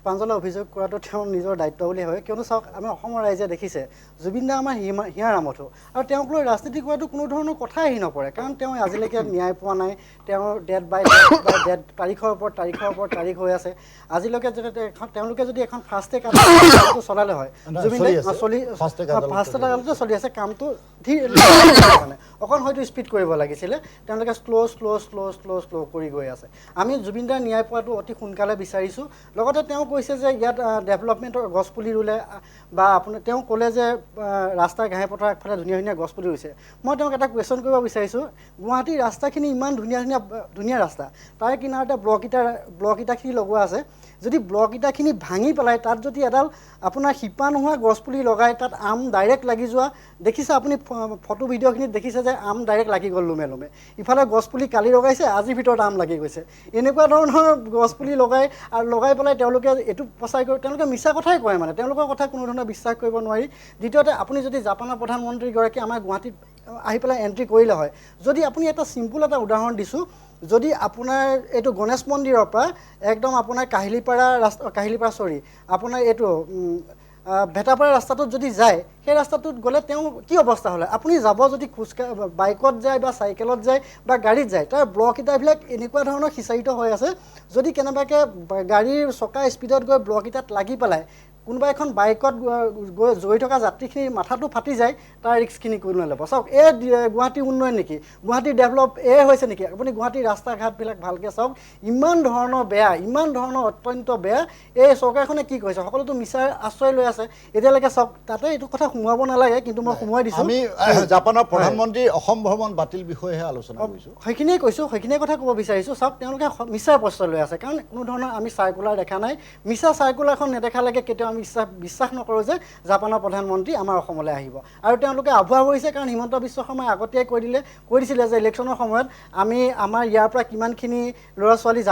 প্ৰাঞ্জলে অভিযোগ কৰাটো তেওঁৰ নিজৰ দায়িত্ব বুলি হয় কিয়নো চাওক আমাৰ অসমৰ ৰাইজে দেখিছে জুবিন দা আমাৰ হিয়াৰ আমঠু আৰু তেওঁক লৈ ৰাজনীতি কৰাটো কোনো ধৰণৰ কথাই আহি নপৰে কাৰণ তেওঁ আজিলৈকে ন্যায় পোৱা নাই তেওঁৰ ডেট বাই ডেট তাৰিখৰ ওপৰত তাৰিখ হৈ আছে আজিলৈকে যদি তেওঁলোকে যদি এখন ফাষ্ট ট্ৰেক আদালতটো চলালে হয় জুবিন দাই ফাষ্ট ট্ৰেক আদালতে চলি আছে কামটো মানে অকণ হয়তো স্পীড কৰিব লাগিছিলে তেওঁলোকে শ্ল' কৰি গৈ আছে আমি জুবিন দাৰ ন্যায় পোৱাটো অতি সোনকালে বিচাৰিছোঁ লগতে তেওঁ কৈছে যে ইয়াত ডেভেলপমেণ্টৰ গছপুলি ৰুলে বা আপোনাৰ তেওঁ ক'লে যে ৰাস্তাৰ ঘাঁহে পথাৰ আগফালে ধুনীয়া গছপুলি ৰুইছে মই তেওঁক এটা কুৱেশ্যন কৰিব বিচাৰিছোঁ গুৱাহাটীৰ ৰাস্তাখিনি ইমান ধুনীয়া ৰাস্তা তাৰ কিনাৰতে ব্লক ইটাখিনি লগোৱা আছে যদি ব্লক ইটাখিনি ভাঙি পেলাই তাত যদি এডাল আপোনাৰ শিপা নোহোৱা গছপুলি লগাই তাত আম ডাইৰেক্ট লাগি যোৱা দেখিছে আপুনি ফটো ভিডিঅ'খিনিত দেখিছে যে আম ডাইৰেক্ট লাগি গ'ল লোমে ইফালে গছপুলি কালি লগাইছে আজিৰ ভিতৰত আম লাগি গৈছে এনেকুৱা ধৰণৰ গছপুলি লগাই পেলাই তেওঁলোকে এইটো প্ৰচাৰ কৰি তেওঁলোকে মিছা কথাই কয় মানে তেওঁলোকৰ কথা কোনো ধৰণৰ বিশ্বাস কৰিব নোৱাৰি দ্বিতীয়তে আপুনি যদি জাপানৰ প্ৰধানমন্ত্ৰীগৰাকী আমাৰ গুৱাহাটীত আহি পেলাই এণ্ট্ৰি কৰিলে হয় যদি আপুনি এটা চিম্পুল এটা উদাহৰণ দিছোঁ যদি আপোনাৰ এইটো গণেশ মন্দিৰৰ পৰা একদম আপোনাৰ কাহিলীপাৰা আপোনাৰ এইটো ভেটাপাৰা ৰাস্তাটোত যদি যায় সেই ৰাস্তাটোত গ'লে তেওঁ কি অৱস্থা হ'লে আপুনি যাব যদি বাইকত যায় বা চাইকেলত যায় বা গাড়ীত যায় তাৰ ব্লক ইটাবিলাক এনেকুৱা ধৰণৰ সিঁচাৰিত হৈ আছে যদি কেনেবাকৈ গাড়ীৰ চকা স্পীডত গৈ ব্লক ইটাত লাগি পেলাই কোনোবা এখন বাইকত গৈ থকা যাত্ৰীখিনিৰ মাথাটো ফাটি যায়, তাৰ ৰিস্কখিনি কোনো নল'ব। চাওক, গুৱাহাটী উন্নয়ন নেকি, গুৱাহাটী ডেভেলপ হৈছে নেকি? আপুনি গুৱাহাটীৰ ৰাস্তা ঘাটবিলাক ভালকৈ চাওক, ইমান ধৰণৰ বেয়া, ইমান ধৰণৰ অত্যন্ত বেয়া। এই চৰকাৰখনে কি কৰিছে? সকলোতো মিছাৰ আশ্ৰয় লৈ আছে এতিয়ালৈকে। চাওক, তাতে এইটো কথা সোমোৱাব নালাগে, কিন্তু মই সোমোৱাই দিছোঁ। আমি জাপানৰ প্ৰধানমন্ত্ৰীৰ অসম ভ্ৰমণ বাতিল বিষয়েহে আলোচনা কৰিছোঁ। সেইখিনিয়ে কৈছোঁ, সেইখিনিয়ে কথা ক'ব বিচাৰিছোঁ। চাওক, তেওঁলোকে মিছাৰ প্ৰশ্ৰয় লৈ আছে, কাৰণ কোনো ধৰণৰ আমি চাৰ্কুলাৰ দেখা নাই। মিছা চাৰ্কুলাৰখন নেদেখালৈকে কেতিয়াও আমি বিশ্বাস নকৰোঁ যে জাপানৰ প্ৰধানমন্ত্ৰী আমাৰ অসমলৈ আহিব। আৰু তেওঁলোকে আভুৱা কৰিছে, কাৰণ হিমন্ত বিশ্ব শৰ্মাই আগতেই কৈ দিছিলে যে ইলেকশ্যনৰ সময়ত আমি আমাৰ ইয়াৰ পৰা কিমানখিনি ল'ৰা ছোৱালী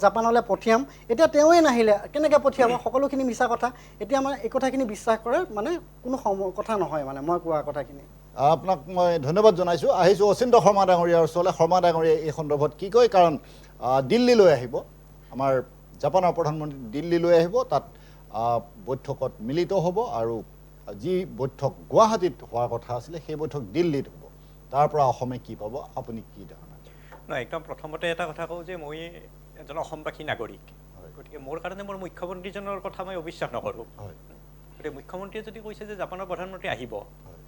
জাপানলৈ পঠিয়াম। এতিয়া তেওঁৱে নাহিলে, কেনেকৈ পঠিয়াব? সকলোখিনি মিছা কথা। এতিয়া আমাৰ এই কথাখিনি বিশ্বাস কৰাৰ মানে কোনো কথা নহয়, মানে মই কোৱা কথাখিনি। আপোনাক মই ধন্যবাদ জনাইছোঁ। আহিছোঁ অচিন্ত শৰ্মা ডাঙৰীয়াৰ ওচৰলৈ। শৰ্মা ডাঙৰীয়াই এই সন্দৰ্ভত কি কয়, কাৰণ দিল্লীলৈ আহিব, আমাৰ জাপানৰ প্ৰধানমন্ত্ৰী দিল্লীলৈ আহিব, তাত বৈঠকত মিলিত হ'ব, আৰু যি বৈঠক গুৱাহাটীত হোৱাৰ কথা আছিলে সেই বৈঠক দিল্লীত হ'ব। তাৰ পৰা অসমে কি পাব, আপুনি কি ধাৰণা? নহয়, একদম প্ৰথমতে এটা কথা কওঁ যে মই এজন অসমবাসী নাগৰিক, গতিকে মোৰ কাৰণে মোৰ মুখ্যমন্ত্ৰীজনৰ কথা মই অবিশ্বাস নকৰোঁ। গতিকে মুখ্যমন্ত্ৰীয়ে যদি কৈছে যে জাপানৰ প্ৰধানমন্ত্ৰী আহিব,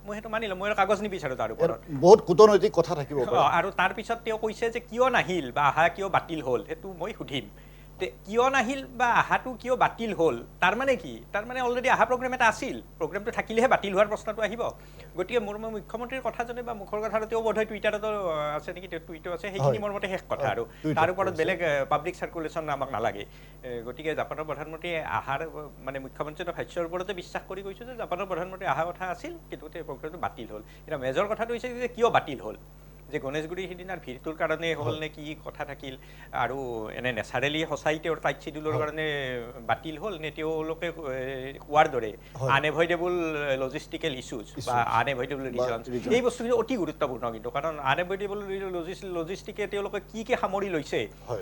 মই সেইটো মানি ল'ম। মই কাগজ নিবিচাৰোঁ তাৰ ওপৰত। বহুত কূটনৈতিক কথা থাকিব পাৰে। আৰু তাৰপিছত তেওঁ কৈছে যে কিয় নাহিল বা আহা কিয় বাতিল হ'ল, সেইটো মই সুধিম। কিয় নাহিল বা আহাটো কিয় বাতিল হ'ল, তাৰমানে কি? তাৰমানে অলৰেডি অহা প্ৰগ্ৰেম এটা আছিল, প্ৰগ্ৰেমটো থাকিলেহে বাতিল হোৱাৰ প্ৰশ্নটো আহিব। গতিকে মই মুখ্যমন্ত্ৰীৰ কথা জনে বা মুখৰ কথাটো তেওঁ বোধহয় টুইটাৰতো আছে নেকি, টুইটো আছে, সেইখিনি মোৰ মতে শেষ কথা। আৰু তাৰ ওপৰত বেলেগ পাব্লিক চাৰ্কুলেশ্যন আমাক নালাগে। গতিকে জাপানৰ প্ৰধানমন্ত্ৰী আহাৰ মানে মুখ্যমন্ত্ৰীৰ ভাষ্যৰ ওপৰতে বিশ্বাস কৰি কৈছোঁ যে জাপানৰ প্ৰধানমন্ত্ৰী অহা কথা আছিল, কিন্তু সেই প্ৰগ্ৰেমটো বাতিল হ'ল। এতিয়া মেজৰ কথাটো হৈছে যে কিয় বাতিল হ'ল, যে গণেশগুৰি সিদিনাৰ ভিৰটোৰ কাৰণে হ'ল নে কি কথা থাকিল, আৰু এনে নেচাৰেলি সঁচাই তেওঁৰ টাইট শ্বিডিউলৰ কাৰণে বাতিল হ'ল নে তেওঁলোকে কোৱাৰ দৰে আনএভইডেবল লজিষ্টিকেল ইছ্যুজ বা আনএভইডেবল ৰিজনছ, এই বস্তুখিনি অতি গুৰুত্বপূৰ্ণ। কিন্তু কাৰণ আনএভইডেবল লজিষ্টিকে তেওঁলোকে কি সামৰি লৈছে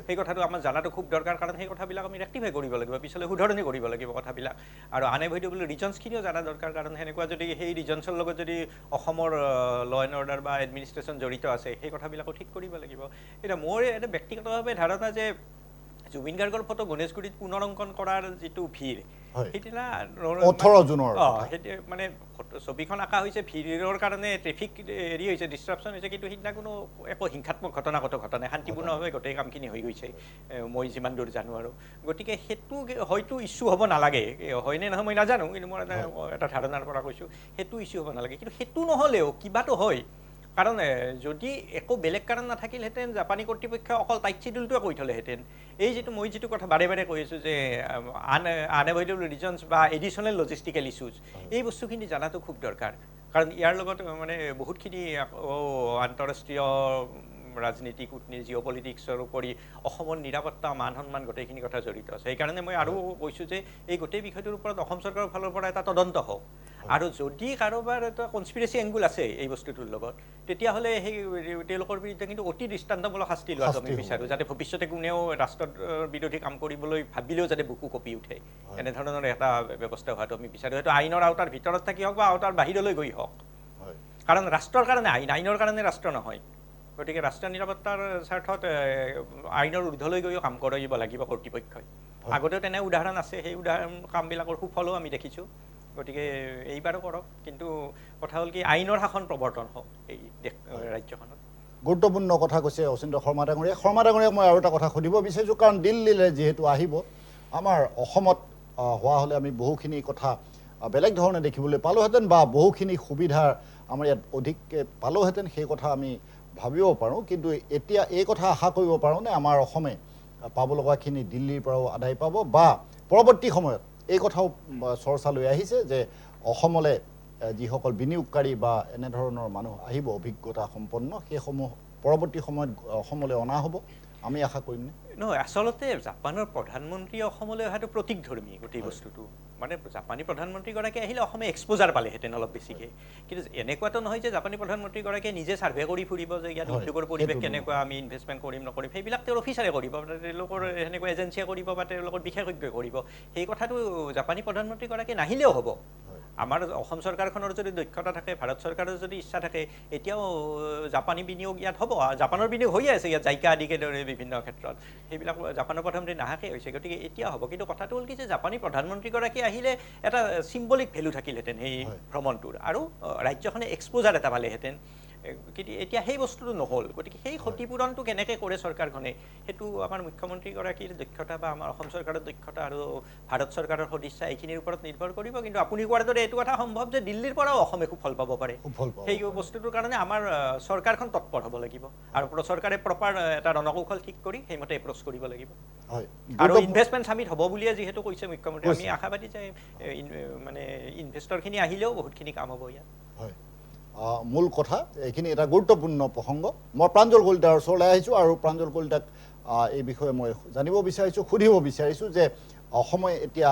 সেই কথাটো আমাৰ জনাটো খুব দৰকাৰ, কাৰণ সেই কথাবিলাক আমি ৰেক্টিফাই কৰিব লাগিব, পিছলৈ শুধৰণি কৰিব লাগিব কথাবিলাক। আৰু আনএভইডেবল ৰিজনছখিনিও জনা দৰকাৰ, কাৰণ সেনেকুৱা যদি সেই ৰিজনছৰ লগত যদি অসমৰ ল এণ্ড অৰ্ডাৰ বা এডমিনিষ্ট্ৰেশ্যন জড়িত আছে, সেই কথাবিলাকো ঠিক কৰিব লাগিব। এতিয়া মোৰ এটা ব্যক্তিগতভাৱে ধাৰণা যে জুবিন গাৰ্গৰ ফটো গণেশগুৰিত পুনৰ অংকন কৰাৰ যিটো ভিৰ, সেইদিনা 18 জুনৰ সেইটো মানে ছবিখন আঁকা হৈছে ভিৰৰ কাৰণে, ট্ৰেফিক হেৰি হৈছে, ডিষ্ট্ৰাপশ্যন হৈছে, কিন্তু সেইদিনা কোনো একো হিংসাত্মক ঘটনাগত ঘটা নাই, শান্তিপূৰ্ণভাৱে গোটেই কামখিনি হৈ গৈছে, মই যিমান দূৰ জানো। আৰু গতিকে সেইটো হয়তো ইছ্যু হ'ব নালাগে, হয়নে নহয় মই নাজানো, কিন্তু মই এটা ধাৰণাৰ পৰা কৈছোঁ সেইটো ইছ্যু হ'ব নালাগে। কিন্তু সেইটো নহ'লেও কিবাটো হয়, কাৰণ যদি একো বেলেগ কাৰণ নাথাকিলহেঁতেন জাপানী কৰ্তৃপক্ষই অকল টাইট শ্বিডিউলটোৱে কৈ থ'লেহেঁতেন। এই মই যিটো কথা বাৰে বাৰে কৈ আছোঁ যে আনএভইডেবল ৰিজনছ বা এডিশ্যনেল লজিষ্টিকেল ইছ্যুজ, এই বস্তুখিনি জনাটো খুব দৰকাৰ। কাৰণ ইয়াৰ লগত মানে বহুতখিনি আন্তঃৰাষ্ট্ৰীয় ৰাজনীতি, কূটনীতি, জিঅ' পলিটিক্সৰ উপৰি অসমৰ নিৰাপত্তা, মান সন্মান গোটেইখিনি কথা জড়িত আছে। সেইকাৰণে মই আৰু কৈছোঁ যে এই গোটেই বিষয়টোৰ ওপৰত অসম চৰকাৰৰ ফালৰ পৰা এটা তদন্ত হওক, আৰু যদি কাৰোবাৰ এটা কনস্পিৰেচি এংগুল আছে এই বস্তুটোৰ লগত, তেতিয়াহ'লে সেই তেওঁলোকৰ বিৰুদ্ধে কিন্তু অতি দৃষ্টান্তমূলক শাস্তি লোৱাটো আমি বিচাৰোঁ, যাতে ভৱিষ্যতে কোনেও ৰাষ্ট্ৰৰ বিৰোধী কাম কৰিবলৈ ভাবিলেও যাতে বুকু কঁপি উঠে, এনেধৰণৰ এটা ব্যৱস্থা হোৱাটো আমি বিচাৰোঁ। সেইটো আইনৰ আওতাৰ ভিতৰত থাকি হওক বা আওতাৰ বাহিৰলৈ গৈ হওক, কাৰণ ৰাষ্ট্ৰৰ কাৰণে আইনৰ কাৰণে ৰাষ্ট্ৰ নহয়। গতিকে ৰাষ্ট্ৰীয় নিৰাপত্তাৰ স্বাৰ্থত আইনৰ ঊৰ্ধলৈ গৈও কাম কৰিব লাগিব কৰ্তৃপক্ষই। আগতেও তেনে উদাহৰণ আছে, সেই কামবিলাকৰ সুফলো আমি দেখিছোঁ। গতিকে এইবাৰো কৰক, কিন্তু কথা হ'ল কি আইনৰ শাসন প্ৰৱৰ্তন হওক এই ৰাজ্যখনত। গুৰুত্বপূৰ্ণ কথা কৈছে অচিন্ত শৰ্মা ডাঙৰীয়া। শৰ্মা ডাঙৰীয়াক মই আৰু এটা কথা সুধিব বিচাৰিছোঁ, কাৰণ দিল্লীলৈ যিহেতু আহিব, আমাৰ অসমত হোৱা হ'লে আমি বহুখিনি কথা বেলেগ ধৰণে দেখিবলৈ পালোঁহেঁতেন, বা বহুখিনি সুবিধাৰ আমাৰ ইয়াত অধিককৈ পালোঁহেঁতেন, সেই কথা আমি ভাবিব পাৰোঁ। কিন্তু এতিয়া এই কথা আশা কৰিব পাৰোঁনে আমাৰ অসমে পাব লগাখিনি দিল্লীৰ পৰাও আদায় পাব, বা পৰৱৰ্তী সময়ত এই কথাও চৰ্চা লৈ আহিছে যে অসমলৈ যিসকল বিনিয়োগকাৰী বা এনেধৰণৰ মানুহ আহিব অভিজ্ঞতা সম্পন্ন, সেইসমূহ পৰৱৰ্তী সময়ত অসমলৈ অনা হ'ব, আমি আশা কৰিমনে? নহয়, আচলতে জাপানৰ প্ৰধানমন্ত্ৰী অসমলৈ অহাটো প্ৰতীকধৰ্মী গোটেই বস্তুটো। মানে জাপানী প্ৰধানমন্ত্ৰীগৰাকী আহিলে অসমে এক্সপ'জাৰ পালেহেঁতেন অলপ বেছিকৈ, কিন্তু এনেকুৱাতো নহয় যে জাপানী প্ৰধানমন্ত্ৰীগৰাকীয়ে নিজে ছাৰ্ভে কৰি ফুৰিব যে ইয়াত উদ্যোগৰ পৰিৱেশ কেনেকুৱা, আমি ইনভেষ্টমেণ্ট কৰিম নকৰিম, সেইবিলাক তেওঁৰ অফিচাৰে কৰিব, তেওঁলোকৰ সেনেকুৱা এজেঞ্চিয়ে কৰিব বা তেওঁলোকৰ বিশেষজ্ঞই কৰিব। সেই কথাটো জাপানী প্ৰধানমন্ত্ৰীগৰাকী নাহিলেও হ'ব, আমাৰ অসম চৰকাৰখনৰ যদি দক্ষতা থাকে, ভাৰত চৰকাৰৰ যদি ইচ্ছা থাকে, এতিয়াও জাপানী বিনিয়োগ ইয়াত হ'ব। জাপানৰ বিনিয়োগ হৈয়ে আছে ইয়াত, জাইকা আদিকে ধৰি বিভিন্ন ক্ষেত্ৰত সেইবিলাক জাপানৰ প্ৰধানমন্ত্ৰী নাহাকে হৈছে, গতিকে এতিয়া হ'ব। কিন্তু কথাটো হ'ল কি যে জাপানী প্ৰধানমন্ত্ৰীগৰাকী আহিলে এটা চিম্বলিক ভেলু থাকিলহেঁতেন সেই ভ্ৰমণটোৰ, আৰু ৰাজ্যখনে এক্সপ'জাৰ এটা পালেহেঁতেন। কিন্তু এতিয়া সেই বস্তুটো নহ'ল, গতিকে সেই ক্ষতিপূৰণটো কেনেকৈ কৰে চৰকাৰখনে, সেইটো আমাৰ মুখ্যমন্ত্ৰীগৰাকীৰ দক্ষতা বা আমাৰ অসম চৰকাৰৰ দক্ষতা আৰু ভাৰত চৰকাৰৰ সদিচ্ছা এইখিনিৰ ওপৰত নিৰ্ভৰ কৰিব। কিন্তু আপুনি কোৱাৰ দৰে এইটো কথা সম্ভৱ যে দিল্লীৰ পৰাও অসমে খুব ফল পাব পাৰে। সেই বস্তুটোৰ কাৰণে আমাৰ চৰকাৰখন তৎপৰ হ'ব লাগিব, আৰু চৰকাৰে প্ৰপাৰ এটা ৰণকৌশল ঠিক কৰি সেইমতে এপ্ৰ'চ কৰিব লাগিব। আৰু ইনভেষ্টমেণ্ট ছামিট হ'ব বুলিয়ে যিহেতু কৈছে মুখ্যমন্ত্ৰী, আমি আশাবাদী যে মানে ইনভেষ্টৰখিনি আহিলেও বহুতখিনি কাম হ'ব ইয়াত। হয়, মূল কথা এইখিনি এটা গুৰুত্বপূৰ্ণ প্ৰসংগ। মই প্ৰাঞ্জল কলিতাৰ ওচৰলৈ আহিছোঁ, আৰু প্ৰাঞ্জল কলিতাক এই বিষয়ে মই জানিব বিচাৰিছোঁ, সুধিব বিচাৰিছোঁ যে অসমে এতিয়া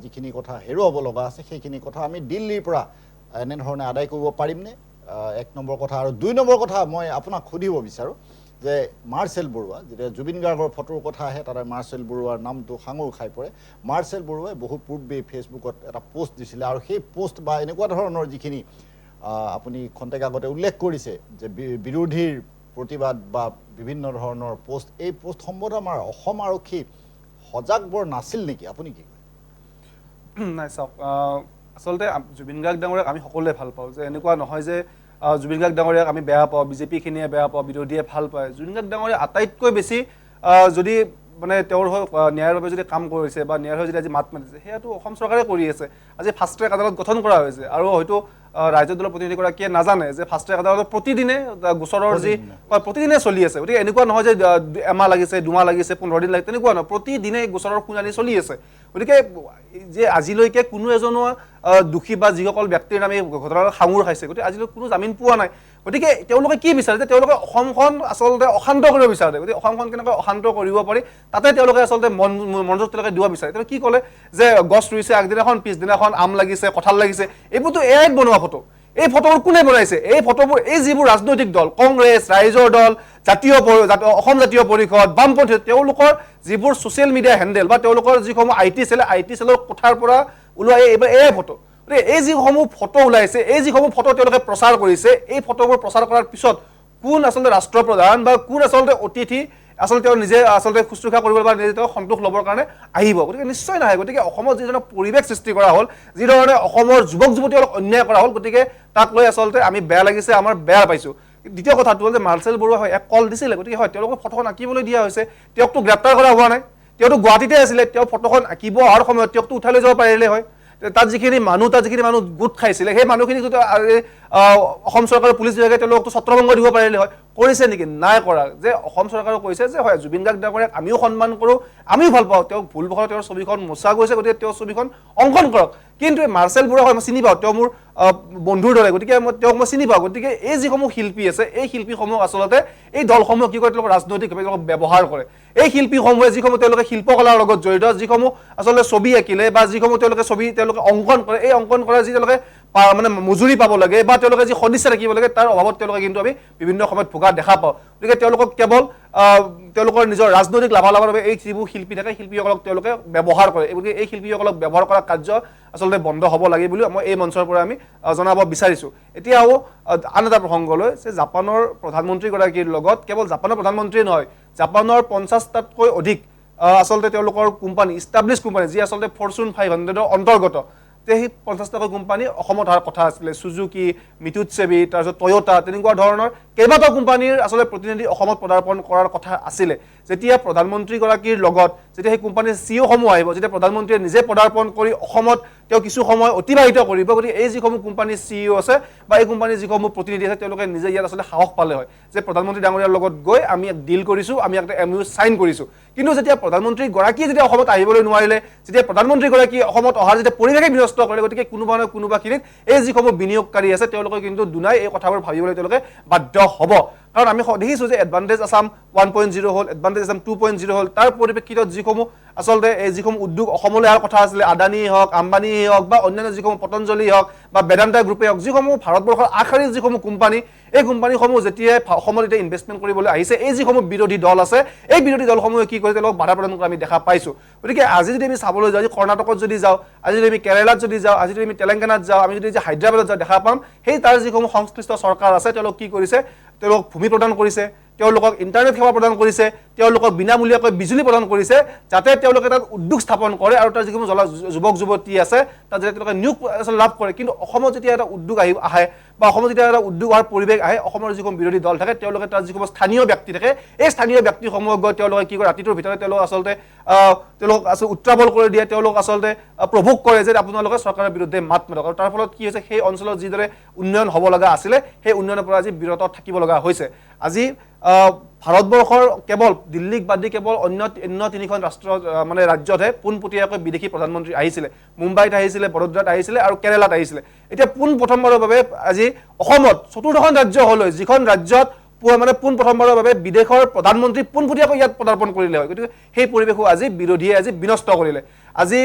যিখিনি কথা হেৰুৱাব লগা আছে সেইখিনি কথা আমি দিল্লীৰ পৰা এনেধৰণে আদায় কৰিব পাৰিমনে, 1 নম্বৰ কথা। আৰু 2 নম্বৰ কথা মই আপোনাক সুধিব বিচাৰোঁ যে মাৰ্চেল বৰুৱা, যেতিয়া জুবিন গাৰ্গৰ ফটোৰ কথা আহে তাতে মাৰ্চেল বৰুৱাৰ নামটো সাঙুৰ খাই পৰে। মাৰ্চেল বৰুৱাই বহু পূৰ্বেই ফেচবুকত এটা পোষ্ট দিছিলে, আৰু সেই পোষ্ট বা এনেকুৱা ধৰণৰ যিখিনি আপুনি খন্তেক আগতে উল্লেখ কৰিছে যে বিৰোধীৰ প্ৰতিবাদ বা বিভিন্ন ধৰণৰ পোষ্ট, এই পোষ্ট সম্বন্ধে আমাৰ অসম আৰক্ষী সজাগ বৰ নাছিল নেকি, আপুনি কি কয়? নাই চাওক, আচলতে জুবিন গাৰ্গ ডাঙৰীয়াক আমি সকলোৱে ভাল পাওঁ, যে এনেকুৱা নহয় যে জুবিন গাৰ্গ ডাঙৰীয়াক আমি বেয়া পাওঁ, বিজেপিখিনিয়ে বেয়া পাওঁ, বিৰোধীয়ে ভাল পায়। জুবিন গাৰ্গ ডাঙৰীয়া আটাইতকৈ বেছি যদি মানে তেওঁৰ হৈ ন্যায়ৰ বাবে যদি কাম কৰিছে বা ন্যায়ৰ হৈ যদি আজি মাত মাতিছে, সেয়াটো অসম চৰকাৰে কৰি আছে। আজি ফাষ্ট ট্ৰেক আদালত গঠন কৰা হৈছে, আৰু হয়তো ৰাজ্য দলৰ প্ৰতিনিধিগৰাকীয়ে নাজানে যে ফাষ্ট ট্ৰেক আদালত প্ৰতিদিনে গোচৰৰ যি প্ৰতিদিনে চলি আছে। গতিকে এনেকুৱা নহয় যে এমাহ লাগিছে, 2 মাহ লাগিছে, 15 দিন লাগিছে, তেনেকুৱা নহয়, প্ৰতিদিনে গোচৰৰ শুনানি চলি আছে। গতিকে যে আজিলৈকে কোনো এজনো দোষী বা যিসকল ব্যক্তিৰ নামে ঘটনাৰ সাঙুৰ খাইছে, গতিকে আজিলৈকে কোনো জামিন পোৱা নাই। গতিকে তেওঁলোকে কি বিচাৰে যে তেওঁলোকে অসমখন আচলতে অশান্ত কৰিব বিচাৰে। গতিকে অসমখন কেনেকৈ অশান্ত কৰিব পাৰি তাতে তেওঁলোকে আচলতে মনোযোগ তেওঁলোকে দিব বিচাৰে। তেওঁ কি ক'লে যে গছ ৰুইছে আগদিনাখন, পিছদিনাখন আম লাগিছে, কঁঠাল লাগিছে, এইবোৰতো এআইত বনোৱা ফটো। এই ফটোবোৰ কোনে বনাইছে? এই ফটোবোৰ এই যিবোৰ ৰাজনৈতিক দল, কংগ্ৰেছ, ৰাইজৰ দল, অসম জাতীয় পৰিষদ, বামপন্থী, তেওঁলোকৰ যিবোৰ ছ'চিয়েল মিডিয়া হেণ্ডেল বা তেওঁলোকৰ যিসমূহ আই টি চেলৰ কোঠাৰ পৰা ওলোৱা এইবোৰ এআই ফটো। গতিকে এই যিসমূহ ফটো ওলাইছে, এই যিসমূহ ফটো তেওঁলোকে প্ৰচাৰ কৰিছে, এই ফটোবোৰ প্ৰচাৰ কৰাৰ পিছত কোন আচলতে ৰাষ্ট্ৰপ্ৰধান বা কোন আচলতে অতিথি আচলতে তেওঁ নিজে আচলতে শুশ্ৰূষা কৰিব বা নিজে তেওঁ সন্তোষ ল'বৰ কাৰণে আহিব? গতিকে নিশ্চয় নাহে। গতিকে অসমত যিধৰণৰ পৰিৱেশ সৃষ্টি কৰা হ'ল, যিধৰণে অসমৰ যুৱক যুৱতীসকলক অন্যায় কৰা হ'ল, গতিকে তাক লৈ আচলতে আমি বেয়া লাগিছে, আমাৰ বেয়া পাইছোঁ। দ্বিতীয় কথাটো হ'ল যে মাৰ্চেল বৰুৱা হয় এক কল দিছিলে, গতিকে হয় তেওঁলোকক ফটোখন আঁকিবলৈ দিয়া হৈছে। তেওঁকতো গ্ৰেপ্তাৰ কৰা হোৱা নাই, তেওঁতো গুৱাহাটীতে আছিলে, তেওঁ ফটোখন আঁকিব অহাৰ সময়ত তেওঁকতো উঠাই লৈ যাব পাৰিলে হয়। তাত যিখিনি মানুহ গোট খাইছিলে, সেই মানুহখিনি যদি অসম চৰকাৰৰ পুলিচ বিভাগে তেওঁলোকতো ছত্ৰভংগ দিব পাৰিলে হয়। কৰিছে নেকি? নাই কৰা। যে অসম চৰকাৰে কৈছে যে হয় জুবিন গাৰ্গ ডাঙৰীয়াক আমিও সন্মান কৰোঁ, আমিও ভাল পাওঁ, তেওঁক ভুলবশতঃ তেওঁৰ ছবিখন মোচা গৈছে, গতিকে তেওঁৰ ছবিখন অংকন কৰক। কিন্তু এই মাৰ্চেল বৰুৱা হয় মই চিনি পাওঁ, তেওঁ মোৰ বন্ধুৰ দৰে, গতিকে তেওঁক মই চিনি পাওঁ। গতিকে এই যিসমূহ শিল্পী আছে, এই শিল্পীসমূহ আচলতে এই দলসমূহ কি কৰে, তেওঁলোকক ৰাজনৈতিকভাৱে তেওঁলোকক ব্যৱহাৰ কৰে। এই শিল্পীসমূহে যিসমূহ তেওঁলোকে শিল্পকলাৰ লগত জড়িত, যিসমূহ আচলতে ছবি আঁকিলে বা যিসমূহ তেওঁলোকে অংকন কৰে, এই অংকন কৰা যি তেওঁলোকে মানে মজুৰি পাব লাগে বা তেওঁলোকে যি সদিচ্ছা থাকিব লাগে, তাৰ অভাৱত তেওঁলোকে কিন্তু আমি বিভিন্ন সময়ত ভোগা দেখা পাওঁ। গতিকে তেওঁলোকক কেৱল তেওঁলোকৰ নিজৰ ৰাজনৈতিক লাভালাভৰ বাবে এই যিবোৰ শিল্পী থাকে, শিল্পীসকলক তেওঁলোকে ব্যৱহাৰ কৰে। গতিকে এই শিল্পীসকলক ব্যৱহাৰ কৰা কাৰ্য আচলতে বন্ধ হ'ব লাগে বুলি মই এই মঞ্চৰ পৰা আমি জনাব বিচাৰিছোঁ। এতিয়াও আন এটা প্ৰসংগলৈ, যে জাপানৰ প্ৰধানমন্ত্ৰীগৰাকীৰ লগত কেৱল জাপানৰ প্ৰধানমন্ত্ৰীয়ে নহয়, জাপানৰ 50টাতকৈ অধিক আচলতে তেওঁলোকৰ কোম্পানী, ইষ্টাব্লিছ কোম্পানী, যি আচলতে ফৰ্চুন 500ৰ অন্তৰ্গত, সেই 50টাকৈ কোম্পানী অসমত অহাৰ কথা আছিলে। চুজুকি, মিটুটচেবি, তাৰপিছত টয়োটা, তেনেকুৱা ধৰণৰ কেইবাটাও কোম্পানীৰ আচলতে প্ৰতিনিধি অসমত পদাৰ্পণ কৰাৰ কথা আছিলে। যেতিয়া প্ৰধানমন্ত্ৰীগৰাকীৰ লগত যেতিয়া সেই কোম্পানীৰ CEO-সমূহ আহিব, যেতিয়া প্ৰধানমন্ত্ৰীয়ে নিজে পদাৰ্পণ কৰি অসমত তেওঁ কিছু সময় অতিবাহিত কৰিব, গতিকে এই যিসমূহ কোম্পানীৰ CEO আছে বা এই কোম্পানীৰ যিসমূহ প্ৰতিনিধি আছে, তেওঁলোকে নিজে ইয়াত আচলতে সাহস পালে হয় যে প্ৰধানমন্ত্ৰী ডাঙৰীয়াৰ লগত গৈ আমি ডিল কৰিছোঁ, আমি একটা MOU চাইন কৰিছোঁ। কিন্তু যেতিয়া প্ৰধানমন্ত্ৰীগৰাকীয়ে যেতিয়া অসমত আহিবলৈ নোৱাৰিলে, যেতিয়া প্ৰধানমন্ত্ৰীগৰাকী অসমত অহাৰ যেতিয়া পৰিৱেশে বিনষ্ট কৰিলে, গতিকে কোনোবা নহয় কোনোবাখিনিত এই যিসমূহ বিনিয়োগকাৰী আছে তেওঁলোকে কিন্তু দুনাই এই কথাবোৰ ভাবিবলৈ তেওঁলোকে বাধ্য হ'ব। কাৰণ আমি দেখিছোঁ যে এডভান্টেজ আছাম 1.0 হ'ল, এডভান্টেজ আছাম 2.0 হ'ল। তাৰ পৰিপ্ৰেক্ষিতত যিসমূহ আচলতে যিসমূহ উদ্যোগ অসমলৈ অহাৰ কথা আছিলে, আদানী হওক, আম্বানী হওক বা অন্যান্য যিসমূহ পতঞ্জলি হওক বা বেদান্তা গ্ৰুপে হওক, যিসমূহ ভাৰতবৰ্ষৰ আগশাৰীৰ যিসমূহ কোম্পানী, এই কোম্পানীসমূহ যেতিয়াই অসমত এতিয়া ইনভেষ্টমেণ্ট কৰিবলৈ আহিছে, এই যিসমূহ বিৰোধী দল আছে, এই বিৰোধী দলসমূহে কি কৰিছে, তেওঁলোকক বাধা প্ৰদান কৰা আমি দেখা পাইছোঁ। গতিকে আজি যদি আমি চাবলৈ যাওঁ, কৰ্ণাটকত যদি যাওঁ, আজি যদি আমি কেৰালাত যদি যাওঁ, আজি যদি আমি তেলেংগানাত যাওঁ, আমি যদি হায়দৰাবাদত যাওঁ, দেখা পাম সেই তাৰ যিসমূহ সংশ্লিষ্ট চৰকাৰ আছে, তেওঁলোক কি কৰিছে, তেওঁলোকক ভূমি প্ৰদান কৰিছে, তেওঁলোকক ইণ্টাৰনেট সেৱা প্ৰদান কৰিছে, তেওঁলোকক বিনামূলীয়াকৈ বিজুলী প্ৰদান কৰিছে, যাতে তেওঁলোকে তাত উদ্যোগ স্থাপন কৰে আৰু তাৰ যিসমূহ যুৱক যুৱতী আছে তাত যাতে তেওঁলোকে নিয়োগ লাভ কৰে। কিন্তু অসমত যেতিয়া এটা উদ্যোগ আহে বা অসমত যেতিয়া এটা উদ্যোগ হোৱাৰ পৰিৱেশ আহে, অসমৰ যিসমূহ বিৰোধী দল থাকে, তেওঁলোকে তাৰ যিসমূহ স্থানীয় ব্যক্তি থাকে, এই স্থানীয় ব্যক্তিসমূহক গৈ তেওঁলোকে কি কৰে, ৰাতিটোৰ ভিতৰত তেওঁলোক আচলতে উত্ৰাৱল কৰি দিয়ে, তেওঁলোক আচলতে প্ৰভোগ কৰে যে আপোনালোকে চৰকাৰৰ বিৰুদ্ধে মাত মাতক। আৰু তাৰ ফলত কি হৈছে, সেই অঞ্চলত যিদৰে উন্নয়ন হ'ব লগা আছিলে, সেই উন্নয়নৰ পৰা আজি বিৰত থাকিব লগা হৈছে। আজি ভাৰতবৰ্ষৰ কেৱল দিল্লীক বাদ দি কেৱল অন্য 3খন মানে ৰাজ্যতহে পোনপটীয়াকৈ বিদেশী প্ৰধানমন্ত্ৰী আহিছিলে। মুম্বাইত আহিছিলে, বৰোদাত আহিছিলে আৰু কেৰালাত আহিছিলে। এতিয়া প্ৰথমবাৰৰ বাবে আজি অসমত 4খন ৰাজ্য হ'লৈ, যিখন ৰাজ্যত মানে প্ৰথমবাৰৰ বাবে বিদেশৰ প্ৰধানমন্ত্ৰী পোনপটীয়াকৈ ইয়াত পদাৰ্পণ কৰিলে হয়। গতিকে সেই পৰিৱেশো আজি বিৰোধীয়ে আজি বিনষ্ট কৰিলে। আজি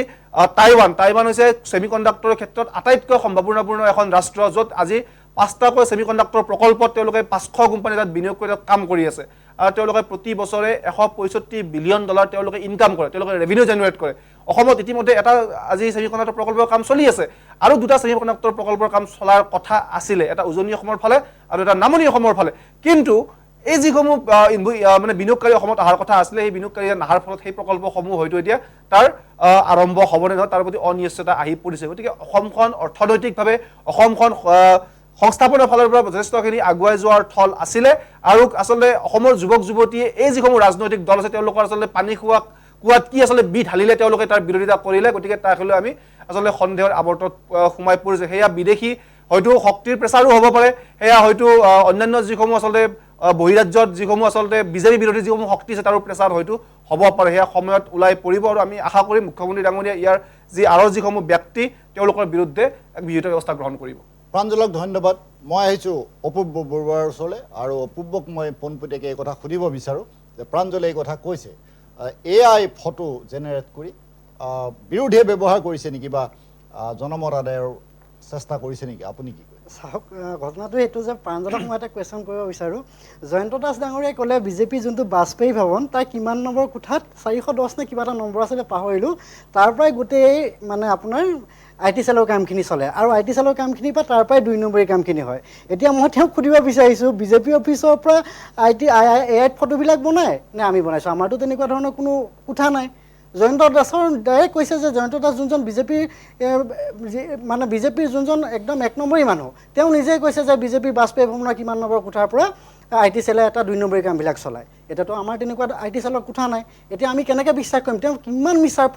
টাইৱান হৈছে ছেমিকণ্ডাক্টৰৰ ক্ষেত্ৰত আটাইতকৈ সম্ভাৱনাপূৰ্ণ এখন ৰাষ্ট্ৰ, য'ত আজি 5টাকৈ ছেমিকণ্ডাক্টৰ প্ৰকল্পত তেওঁলোকে 500 কোম্পানী তাত বিনিয়োগ কৰি কাম কৰি আছে। আৰু তেওঁলোকে প্ৰতি বছৰে $165 বিলিয়ন তেওঁলোকে ইনকাম কৰে, তেওঁলোকে ৰেভিনিউ জেনেৰেট কৰে। অসমত ইতিমধ্যে এটা আজি ছেমিকণ্ডাক্টৰ প্ৰকল্পৰ কাম চলি আছে আৰু 2টা ছেমিকণ্ডাক্টৰ প্ৰকল্পৰ কাম চলাৰ কথা আছিলে, এটা উজনি অসমৰ ফালে আৰু এটা নামনি অসমৰ ফালে। কিন্তু এই যিসমূহ মানে বিনিয়োগকাৰী অসমত অহাৰ কথা আছিলে, সেই বিনিয়োগকাৰী নাহাৰ ফলত সেই প্ৰকল্পসমূহ হয়তো এতিয়া তাৰ আৰম্ভ হ'বনে নহয় তাৰ প্ৰতি অনিশ্চয়তা আহি পৰিছে। গতিকে অসমখন অৰ্থনৈতিকভাৱে, অসমখন সংস্থাপনৰ ফালৰ পৰা যথেষ্টখিনি আগুৱাই যোৱাৰ থল আছিলে। আৰু আচলতে অসমৰ যুৱক যুৱতীয়ে এই যিসমূহ ৰাজনৈতিক দল আছে, তেওঁলোকৰ আচলতে পানী কুৱাত কি আচলতে ঢালিলে তেওঁলোকে তাৰ বিৰোধিতা কৰিলে। গতিকে তাক লৈ আমি আচলতে সন্দেহৰ আৱৰ্তত সোমাই পৰিছে। সেয়া বিদেশী হয়তো শক্তিৰ প্ৰেছাৰো হ'ব পাৰে, সেয়া হয়তো অন্যান্য যিসমূহ আচলতে বহিৰাজ্যত যিসমূহ আচলতে বিজেপি বিৰোধী যিসমূহ শক্তি আছে তাৰো প্ৰেছাৰ হয়তো হ'ব পাৰে। সেয়া সময়ত ওলাই পৰিব আৰু আমি আশা কৰিম মুখ্যমন্ত্ৰী ডাঙৰীয়া ইয়াৰ আৰৰ যিসমূহ ব্যক্তি তেওঁলোকৰ বিৰুদ্ধে এক বিহিত ব্যৱস্থা গ্ৰহণ কৰিব। প্ৰাঞ্জলক ধন্যবাদ। মই আহিছোঁ অপূৰ্ব বৰুৱাৰ ওচৰলৈ আৰু অপূৰ্বক মই পোনপটীয়াকৈ এই কথা সুধিব বিচাৰোঁ যে প্ৰাঞ্জলে এই কথা কৈছে, AI ফটো জেনেৰেট কৰি বিৰোধীয়ে ব্যৱহাৰ কৰিছে নেকি বা জনমত আদায়ৰ চেষ্টা কৰিছে নেকি, আপুনি কি কয়? চাওক, ঘটনাটো এইটো যে প্ৰাঞ্জলক মই এটা কুৱেশ্যন কৰিব বিচাৰোঁ। জয়ন্ত দাস ডাঙৰীয়াই ক'লে বিজেপি যোনটো বাজপেয়ী ভৱন তাৰ কিমান নম্বৰ কোঠাত 410 নে কিবা এটা নম্বৰ আছিলে পাহৰিলোঁ, তাৰ পৰাই গোটেই মানে আপোনাৰ IT চেলৰ কামখিনি চলে আৰু IT চেলৰ কামখিনিৰ পৰা তাৰ পৰাই 2 নম্বৰী কামখিনি হয়। এতিয়া মই তেওঁক সুধিব বিচাৰিছোঁ, বিজেপি অফিচৰ পৰা AI ফটোবিলাক বনায় নে আমি বনাইছোঁ? আমাৰতো তেনেকুৱা ধৰণৰ কোনো কোঠা নাই। জয়ন্ত দাসৰ ডাইৰেক্ট কৈছে যে জয়ন্ত দাস যোনজন বিজেপিৰ যোনজন একদম 1 নম্বৰী মানুহ, তেওঁ নিজেই কৈছে যে বিজেপিৰ বাজপেয়ী ভৱনৰ কিমান নম্বৰ কোঠাৰ পৰা IT চেলে এটা 2 নম্বৰী কামবিলাক চলায়। এতিয়াতো আমাৰ তেনেকুৱা IT চেলৰ কোঠা নাই। এতিয়া আমি কেনেকৈ বিশ্বাস কৰিম? তেওঁ কিমান মিছাৰ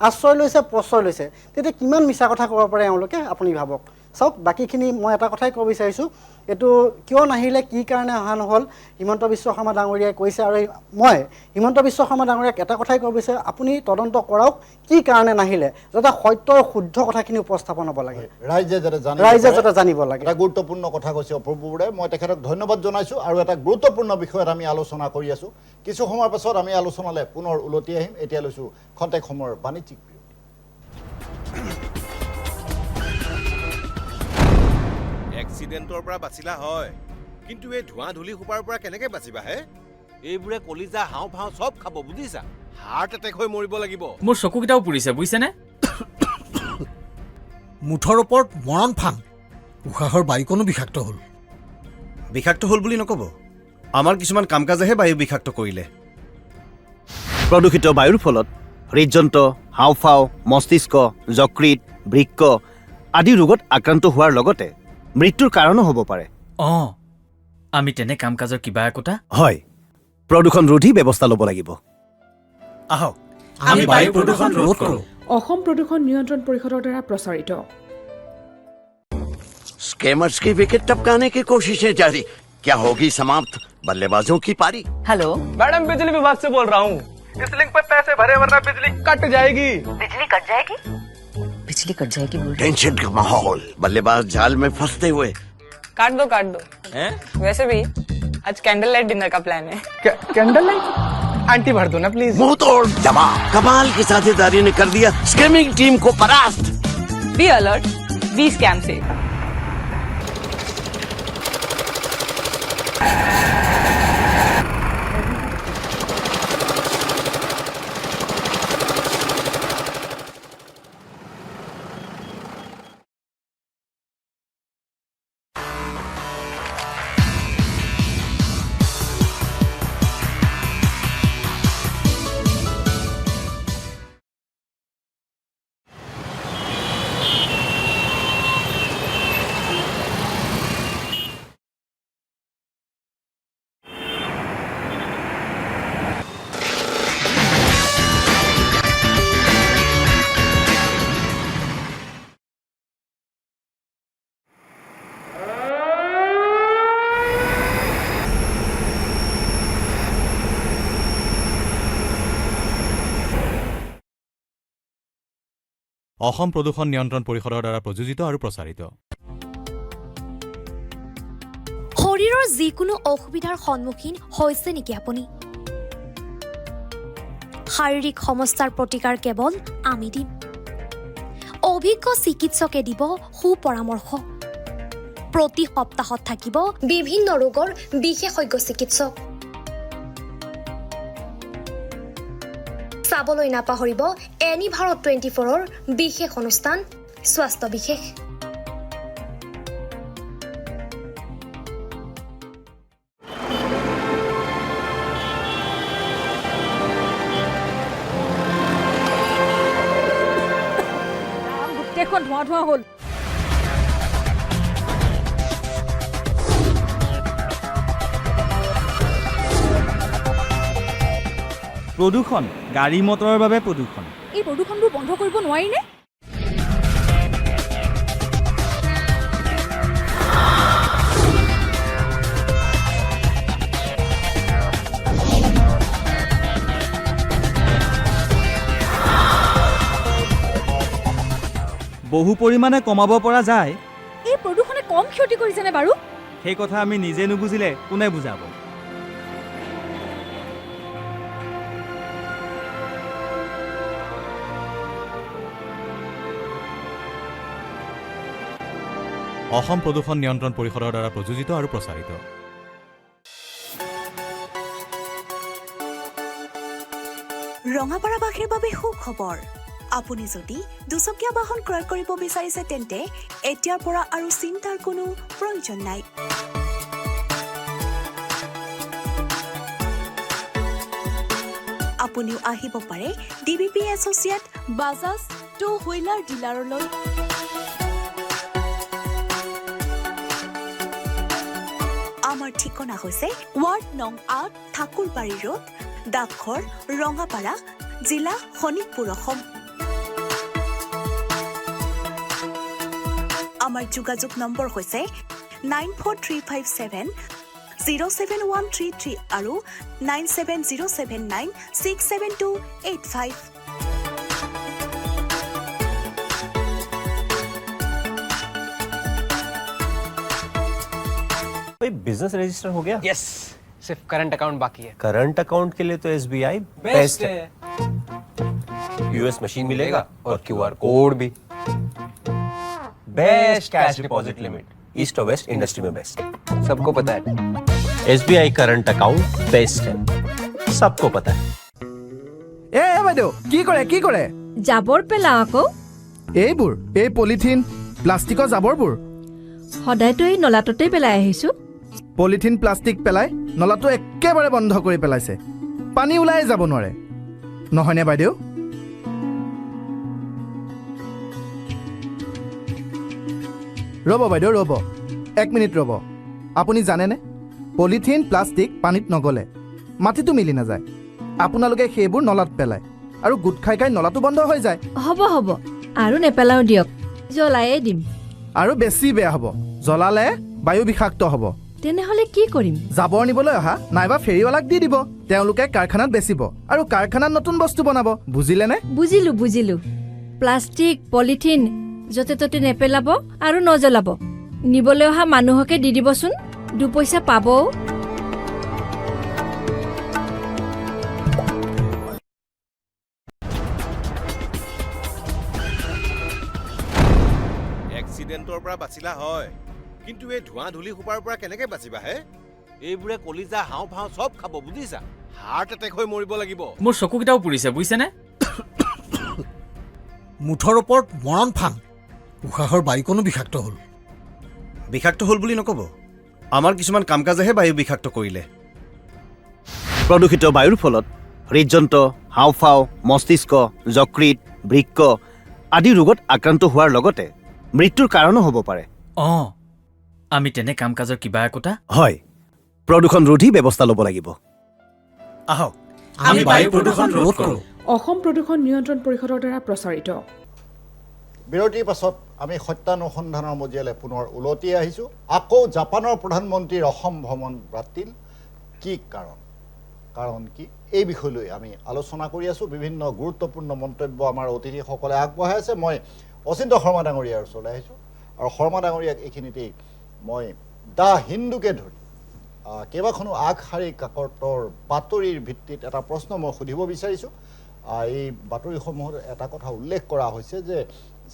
আশ্ৰয় লৈছে, প্ৰশ্ৰয় লৈছে, তেতিয়া কিমান মিছা কথা ক'ব পাৰে এওঁলোকে, আপুনি ভাবক। চাওক, বাকীখিনি মই এটা কথাই ক'ব বিচাৰিছোঁ, এইটো কিয় নাহিলে, কি কাৰণে অহা নহ'ল, হিমন্ত বিশ্ব শৰ্মা ডাঙৰীয়াই কৈছে। আৰু মই হিমন্ত বিশ্ব শৰ্মা ডাঙৰীয়াক এটা কথাই ক'ব বিচাৰোঁ, আপুনি তদন্ত কৰাওক কি কাৰণে নাহিলে, যাতে সত্যৰ শুদ্ধ কথাখিনি উপস্থাপন হ'ব লাগে, ৰাইজে যাতে জানিব লাগে। এটা গুৰুত্বপূৰ্ণ কথা কৈছে অপূৰ্ব বৰুৱাই, মই তেখেতক ধন্যবাদ জনাইছোঁ। আৰু এটা গুৰুত্বপূৰ্ণ বিষয়ত আমি আলোচনা কৰি আছোঁ। কিছু সময়ৰ পাছত আমি আলোচনালৈ পুনৰ উলটি আহিম। এতিয়া লৈছোঁ খন্তেক সময়ৰ বাণিজ্যিক বিৰতি। এক্সিডেণ্টৰ পৰা বাচিলা হয়, কিন্তু এই ধোঁৱা ধূলি সোপাৰ পৰা কেনেকৈ বাচিবা হে? এইবোৰে কলিজা হাওঁফাওঁ চব খাব, বুজিছা? হাৰ্ট এটেক হৈ মৰিব লাগিব। মোৰ চকুকেইটাও পুৰিছে, বুজিছেনে? মুঠৰ ওপৰত মৰণ ফান, উশাহৰ বায়ুকণো বিষাক্ত হ'ল। বিষাক্ত হ'ল বুলি নক'ব, আমাৰ কিছুমান কাম কাজেহে বায়ু বিষাক্ত কৰিলে। প্ৰদূষিত বায়ুৰ ফলত হৃদযন্ত্ৰ, হাওঁফাওঁ, মস্তিষ্ক, যকৃত, বৃক্ক আদি ৰোগত আক্ৰান্ত হোৱাৰ লগতে মৃত্যুৰ কাৰণো হ'ব পাৰে। আমি তেনে কাম কাজৰ কিবা একোটা হয়, প্ৰদূষণ ৰোধী ব্যৱস্থা ল'ব লাগিব। আহক আমি বায়ু প্ৰদূষণ ৰোধ কৰোঁ। অসম প্ৰদূষণ নিয়ন্ত্ৰণ পৰিষদৰ দ্বাৰা প্ৰচাৰিত। स्कैमर्स की विकेट टपकाने की कोशिशें जारी, क्या होगी समाप्त बल्लेबाजों की पारी? हेलो मैडम, बिजली विभाग से बोल रहा हूँ। इस लिंक पे पैसे भरे वरना बिजली कट जाएगी। बिजली कट जाएगी? बिजली कट जाएगी बोल। टेंशन का माहौल, बल्लेबाज जाल में फंसते हुए। काट दो। वैसे भी आज कैंडल लाइट डिनर का प्लान है कैंडल लाइट आंटी भर दो ना प्लीज मुंह तोड़ जमा कमाल की साझेदारी ने कर दिया स्कैमिंग टीम को परास्त बी अलर्ट बी स्कैम से অসম প্ৰদূষণ নিয়ন্ত্ৰণ পৰিষদৰ দ্বাৰা প্ৰযোজিত আৰু প্ৰচাৰিত শৰীৰৰ যিকোনো অসুবিধাৰ সন্মুখীন হৈছে নেকি আপুনি শাৰীৰিক সমস্যাৰ প্ৰতিকাৰ কেৱল আমি দিম অভিজ্ঞ চিকিৎসকে দিব সুপৰামৰ্শ প্ৰতি সপ্তাহত থাকিব বিভিন্ন ৰোগৰ বিশেষজ্ঞ চিকিৎসক চাবলৈ নাপাহৰিব এনি ভাৰত 24ৰ বিশেষ অনুষ্ঠান স্বাস্থ্য বিশেষ গোটেইখন ধোঁৱা ধোঁৱা হ'ল প্ৰদূষণ গাড়ী মটৰৰ বাবে প্ৰদূষণ এই প্ৰদূষণবোৰ বন্ধ কৰিব নোৱাৰি নে বহু পৰিমাণে কমাব পৰা যায় এই প্ৰদূষণে কম ক্ষতি কৰিছেনে বাৰু সেই কথা আমি নিজে নুবুজিলে কোনে বুজাব অসম প্ৰদূষণ নিয়ন্ত্ৰণ পৰিষদৰ দ্বাৰা প্ৰযোজিত আৰু প্ৰচাৰিত ৰঙাপাৰাবাসীৰ বাবে সুখবৰ আপুনি যদি দুচকীয়া বাহন ক্ৰয় কৰিব বিচাৰিছে তেন্তে এতিয়াৰ পৰা আৰু চিন্তাৰ কোনো প্ৰয়োজন নাই আপুনিও আহিব পাৰে DBP associate Bajaj two wheeler ডিলাৰলৈ আমাৰ ঠিকনা হৈছে ৱাৰ্ড নং ৮ ঠাকুৰবাৰী ৰোড ডাকঘৰ ৰঙাপাৰা জিলা শোণিতপুৰ অসম আমাৰ যোগাযোগ নম্বৰ হৈছে 9435707133 আৰু 9707967285 बिजनेस रजिस्टर हो गया यस सिर्फ करंट अकाउंट बाकी है करंट अकाउंट के लिए तो SBI बेस्ट है यूएस मशीन मिलेगा और QR कोड भी best cash deposit limit east और वेस्ट इंडस्ट्री में बेस्ट सबको पता है SBI करंट अकाउंट बेस्ट है सबको पता है এ বাইদেউ কি কৰে জাবৰ পেলা আকৌ এইবোৰ এই পলিথিন প্লাষ্টিকৰ জাবৰবোৰ সদায়তো এই নলাটোতে পেলাই আহিছো পলিথিন প্লাষ্টিক পেলাই নলাটো একেবাৰে বন্ধ কৰি পেলাইছে পানী ওলাই যাব নোৱাৰে নহয়নে বাইদেউ ৰ'ব বাইদেউ ৰ'ব 1 মিনিট ৰ'ব আপুনি জানেনে পলিথিন প্লাষ্টিক পানীত নগলে মাটিটো মিলি নাযায় আপোনালোকে সেইবোৰ নলাত পেলায় আৰু গুট খাই নলাটো বন্ধ হৈ যায় হ'ব আৰু নেপেলাও দিয়ক জ্বলায়ে দিম আৰু বেছি বেয়া হ'ব জ্বলালে বায়ু বিষাক্ত হ'ব তেনেহলে কি কৰিম জাবৰ নিবলৈ অহা নাইবা ফেৰিৱালাক দি দিব তেওঁলোকে কাৰখানাত বেচিব আৰু কাৰখানাত নতুন বস্তু বনাব বুজিলেনে বুজিলো প্লাষ্টিক পলিথিন যতে ততে নেপেলাব আৰু নজ্বলাব নিবলৈ অহা মানুহকে দি দিবচোন 2 পইচা পাব পৰা বাচিলা হয় কিন্তু এই ধোঁৱা ধূলি সোপাৰ পৰা কেনেকে বাচিবা হে এইবোৰে কলিজা হাওঁফাওঁ চব খাব বুজিছা হাৰ্ট এটেক হৈ মৰিব লাগিব মোৰ চকুকেইটাও পুৰিছে বুজিছেনে মুঠৰ ওপৰত মৰণ ফাং উশাহৰ বায়ুকণো বিষাক্ত হ'ল বিষাক্ত হ'ল বুলি নক'ব আমাৰ কিছুমান কাম কাজেহে বায়ু বিষাক্ত কৰিলে প্ৰদূষিত বায়ুৰ ফলত হৃদযন্ত্ৰ হাওঁফাওঁ মস্তিষ্ক যকৃত বৃক্ক আদি ৰোগত আক্ৰান্ত হোৱাৰ লগতে মৃত্যুৰ কাৰণো হ'ব পাৰে অঁ আমি তেনে কাম কাজৰ কিবা একোটা হয় প্ৰদূষণ ৰোধী ব্যৱস্থা ল'ব লাগিব আহক আমি বায়ু প্ৰদূষণ ৰোধ কৰোঁ অসম প্ৰদূষণ নিয়ন্ত্ৰণ পৰিষদৰ দ্বাৰা প্ৰচাৰিত বিৰতিৰ পাছত আমি সত্যানুসন্ধানৰ মজিয়ালে পুনৰ উলটি আহিছোঁ আকৌ জাপানৰ প্ৰধানমন্ত্ৰীৰ অসম ভ্ৰমণ বাতিল কি কাৰণ কি এই বিষয়লৈ আমি আলোচনা কৰি আছোঁ বিভিন্ন গুৰুত্বপূৰ্ণ মন্তব্য আমাৰ অতিথিসকলে আগবঢ়াই আছে মই অচিন্ত শৰ্মা ডাঙৰীয়াৰ ওচৰলৈ আহিছোঁ আৰু শৰ্মা ডাঙৰীয়াক এইখিনিতেই মই দ্য হিন্দুকে ধৰি কেইবাখনো আগশাৰী কাকতৰ বাতৰিৰ ভিত্তিত এটা প্ৰশ্ন মই সুধিব বিচাৰিছোঁ এই বাতৰিসমূহত এটা কথা উল্লেখ কৰা হৈছে যে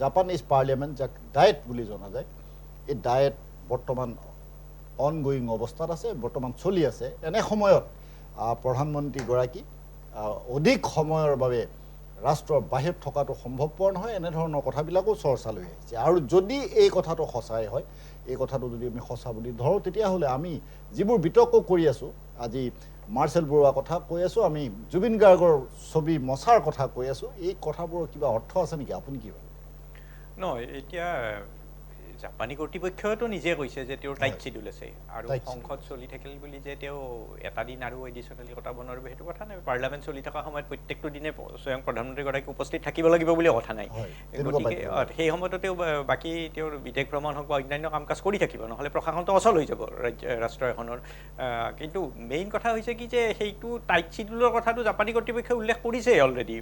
জাপানিজ পাৰ্লিয়ামেণ্ট যাক ডায়েট বুলি জনা যায় এই ডায়েট বৰ্তমান অনগয়িং অৱস্থাত আছে বৰ্তমান চলি আছে এনে সময়ত প্ৰধানমন্ত্ৰীগৰাকী অধিক সময়ৰ বাবে ৰাষ্ট্ৰৰ বাহিৰত থকাটো সম্ভৱপৰ নহয় এনেধৰণৰ কথাবিলাকো চৰ্চালৈ আহিছে আৰু যদি এই কথাটো সঁচাই হয় এই কথাটো যদি আমি সঁচা বুলি ধৰোঁ তেতিয়াহ'লে আমি যিবোৰ বিতৰ্ক কৰি আছোঁ আজি মাৰ্চেল বৰুৱাৰ কথা কৈ আছোঁ আমি জুবিন গাৰ্গৰ ছবি মচাৰ কথা কৈ আছোঁ এই কথাবোৰৰ কিবা অৰ্থ আছে নেকি আপুনি কি ভাবে নহয় এতিয়া জাপানী কৰ্তৃপক্ষইতো নিজে কৈছে যে তেওঁৰ টাইট চিডিউল আছে আৰু সংসদ চলি থাকিল বুলি যে তেওঁ এটা দিন আৰু এডিশ্যনেলি কটাব নোৱাৰিব সেইটো কথা নাই পাৰ্লামেণ্ট চলি থকা সময়ত প্ৰত্যেকটো দিনে স্বয়ং প্ৰধানমন্ত্ৰীগৰাকী উপস্থিত থাকিব লাগিব বুলি কথা নাই গতিকে সেই সময়তো তেওঁ বাকী তেওঁৰ বিদেশ ভ্ৰমণ হওক বা অন্যান্য কাম কাজ কৰি থাকিব নহ'লে প্ৰশাসনটো অচল হৈ যাব ৰাষ্ট্ৰ এখনৰ কিন্তু মেইন কথা হৈছে কি যে সেইটো টাইট চিডিউলৰ কথাটো জাপানী কৰ্তৃপক্ষই উল্লেখ কৰিছে অলৰেডি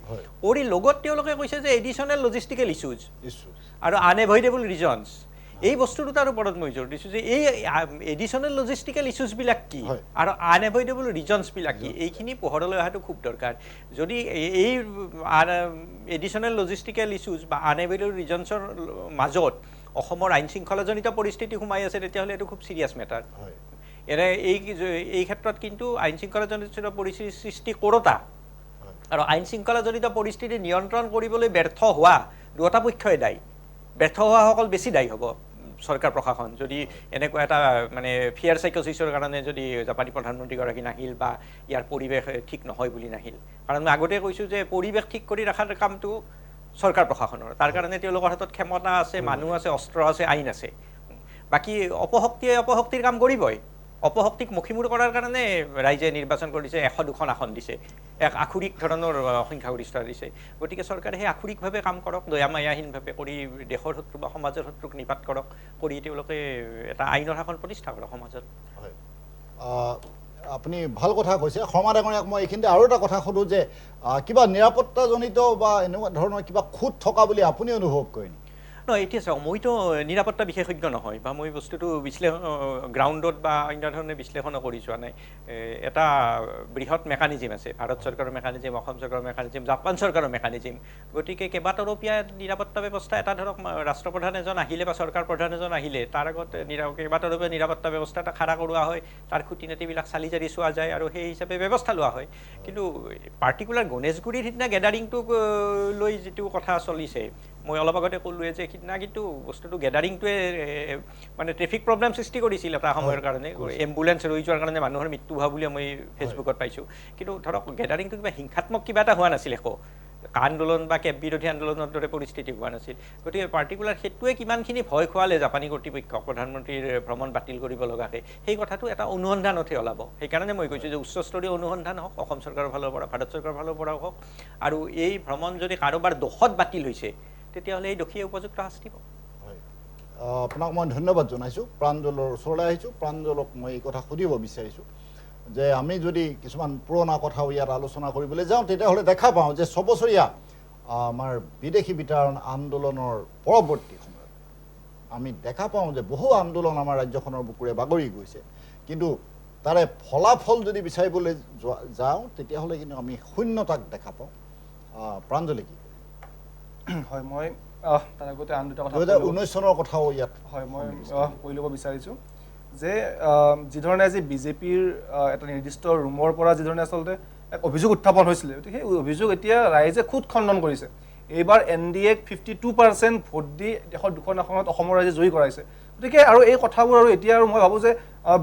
কৰি লগত তেওঁলোকে কৈছে যে এডিশ্যনেল লজিষ্টিকেল ইছ্যুজ আৰু আনএভইডেবল ৰিজনছ এই বস্তু দুটাৰ ওপৰত মই জোৰ দিছোঁ যে এই এডিশ্যনেল লজিষ্টিকেল ইছ্যুজবিলাক কি আৰু আনএভইডেবল ৰিজনছবিলাক কি এইখিনি পোহৰলৈ অহাটো খুব দৰকাৰ যদি এই এডিশ্যনেল লজিষ্টিকেল ইছ্যুজ বা আনএভইডেবল ৰিজনছৰ মাজত অসমৰ আইন শৃংখলাজনিত পৰিস্থিতি সোমাই আছে তেতিয়াহ'লে এইটো খুব চিৰিয়াছ মেটাৰ এনে এই ক্ষেত্ৰত কিন্তু আইন শৃংখলাজনিত পৰিস্থিতি সৃষ্টি কৰোঁতা আৰু আইন শৃংখলাজনিত পৰিস্থিতি নিয়ন্ত্ৰণ কৰিবলৈ ব্যৰ্থ হোৱা দুয়োটা পক্ষই দায়ী ব্যৰ্থ হোৱাসকল বেছি দায়ী হ'ব চৰকাৰ প্ৰশাসন যদি এনেকুৱা এটা মানে ফিয়াৰ চাইক'চিছৰ কাৰণে যদি জাপানী প্ৰধানমন্ত্ৰীগৰাকী নাহিল বা ইয়াৰ পৰিৱেশ ঠিক নহয় বুলি নাহিল কাৰণ মই আগতে কৈছোঁ যে পৰিৱেশ ঠিক কৰি ৰখাৰ কামটো চৰকাৰ প্ৰশাসনৰ তাৰ কাৰণে তেওঁলোকৰ হাতত ক্ষমতা আছে মানুহ আছে অস্ত্ৰ আছে আইন আছে বাকী অপশক্তিয়ে অপশক্তিৰ কাম কৰিবই অপশক্তিক মুখিমূৰ কৰাৰ কাৰণে ৰাইজে নিৰ্বাচন কৰিছে 100-200 আসন দিছে এক আখুৰিক ধৰণৰ সংখ্যাগৰিষ্ঠতা দিছে গতিকে চৰকাৰে সেই আখুৰিকভাৱে কাম কৰক দয়ামায়াহীনভাৱে কৰি দেশৰ শত্ৰু বা সমাজৰ শত্ৰুক নিপাত কৰক কৰি তেওঁলোকে এটা আইনৰ শাসন প্ৰতিষ্ঠা কৰক সমাজত হয় আপুনি ভাল কথা কৈছে শৰ্মা ডাঙৰীয়াক মই এইখিনিতে আৰু এটা কথা সোধোঁ যে কিবা নিৰাপত্তাজনিত বা এনেকুৱা ধৰণৰ কিবা খুঁত থকা বুলি আপুনি অনুভৱ কৰে নেকি নহয় এতিয়া চাওক মইতো নিৰাপত্তা বিশেষজ্ঞ নহয় বা মই বস্তুটো বিশ্লেষণ গ্ৰাউণ্ডত বা অন্য ধৰণে বিশ্লেষণো কৰি যোৱা নাই এটা বৃহৎ মেকানিজিম আছে ভাৰত চৰকাৰৰ মেকানিজিম অসম চৰকাৰৰ মেকানিজিম জাপান চৰকাৰৰ মেকানিজিম গতিকে কেইবাতৰপীয়া নিৰাপত্তা ব্যৱস্থা এটা ধৰক ৰাষ্ট্ৰপ্ৰধান এজন আহিলে বা চৰকাৰ প্ৰধান এজন আহিলে তাৰ আগত কেইবাতৰপীয়া নিৰাপত্তা ব্যৱস্থা এটা খাৰা কৰোৱা হয় তাৰ খুঁটি নাতিবিলাক চালি জাৰি চোৱা যায় আৰু সেই হিচাপে ব্যৱস্থা লোৱা হয় কিন্তু পাৰ্টিকুলাৰ গণেশগুৰিৰ সিদিনা গেডাৰিংটোক লৈ যিটো কথা চলিছে মই অলপ আগতে ক'লোৱে যে সিদিনা কিন্তু বস্তুটো গেডাৰিংটোৱে মানে ট্ৰেফিক প্ৰব্লেম সৃষ্টি কৰিছিল এটা সময়ৰ কাৰণে এম্বুলেঞ্চ ৰৈ যোৱাৰ কাৰণে মানুহৰ মৃত্যু হোৱা বুলি মই ফেচবুকত পাইছোঁ কিন্তু ধৰক গেডাৰিংটো কিবা হিংসাত্মক কিবা এটা হোৱা নাছিল একো আন্দোলন বা কেব বিৰোধী আন্দোলনৰ দৰে পৰিস্থিতি হোৱা নাছিল গতিকে পাৰ্টিকুলাৰ সেইটোৱে কিমানখিনি ভয় খোৱালে জাপানী কৰ্তৃপক্ষক প্ৰধানমন্ত্ৰীৰ ভ্ৰমণ বাতিল কৰিব লগাকে সেই কথাটো এটা অনুসন্ধানতহে ওলাব সেইকাৰণে মই কৈছোঁ যে উচ্চস্তৰীয় অনুসন্ধান হওক অসম চৰকাৰৰ ফালৰ পৰা ভাৰত চৰকাৰৰ ফালৰ পৰাও হওক আৰু এই ভ্ৰমণ যদি কাৰোবাৰ দোষত বাতিল হৈছে তেতিয়াহ'লে এই দোষীয়ে উপযুক্ত শাস্তি পাব হয় আপোনাক মই ধন্যবাদ জনাইছোঁ প্ৰাঞ্জলৰ ওচৰলৈ আহিছোঁ প্ৰাঞ্জলক মই এই কথা সুধিব বিচাৰিছোঁ যে আমি যদি কিছুমান পুৰণা কথাও ইয়াত আলোচনা কৰিবলৈ যাওঁ তেতিয়াহ'লে দেখা পাওঁ যে 6 বছৰীয়া আমাৰ বিদেশী বিতাড়ন আন্দোলনৰ পৰৱৰ্তী সময়ত আমি দেখা পাওঁ যে বহু আন্দোলন আমাৰ ৰাজ্যখনৰ বুকুৰে বাগৰি গৈছে কিন্তু তাৰে ফলাফল যদি বিচাৰিবলৈ যাওঁ তেতিয়াহ'লে কিন্তু আমি শূন্যতাক দেখা পাওঁ প্ৰাঞ্জলে কি হয় মই তাৰ আগতে আন দুটা কথা 2019 চনৰ কথাও ইয়াত হয় মই কৈ ল'ব বিচাৰিছোঁ যে যিধৰণে আজি বিজেপিৰ এটা নিৰ্দিষ্ট ৰুমৰ পৰা যিধৰণে আচলতে এক অভিযোগ উত্থাপন হৈছিলে গতিকে সেই অভিযোগ এতিয়া ৰাইজে খুদ খণ্ডন কৰিছে এইবাৰ NDAক 52% ভোট দি দেশৰ দুখন আসনত অসমৰ ৰাইজে জয়ী কৰাইছে গতিকে আৰু এই কথাবোৰ আৰু এতিয়া আৰু মই ভাবোঁ যে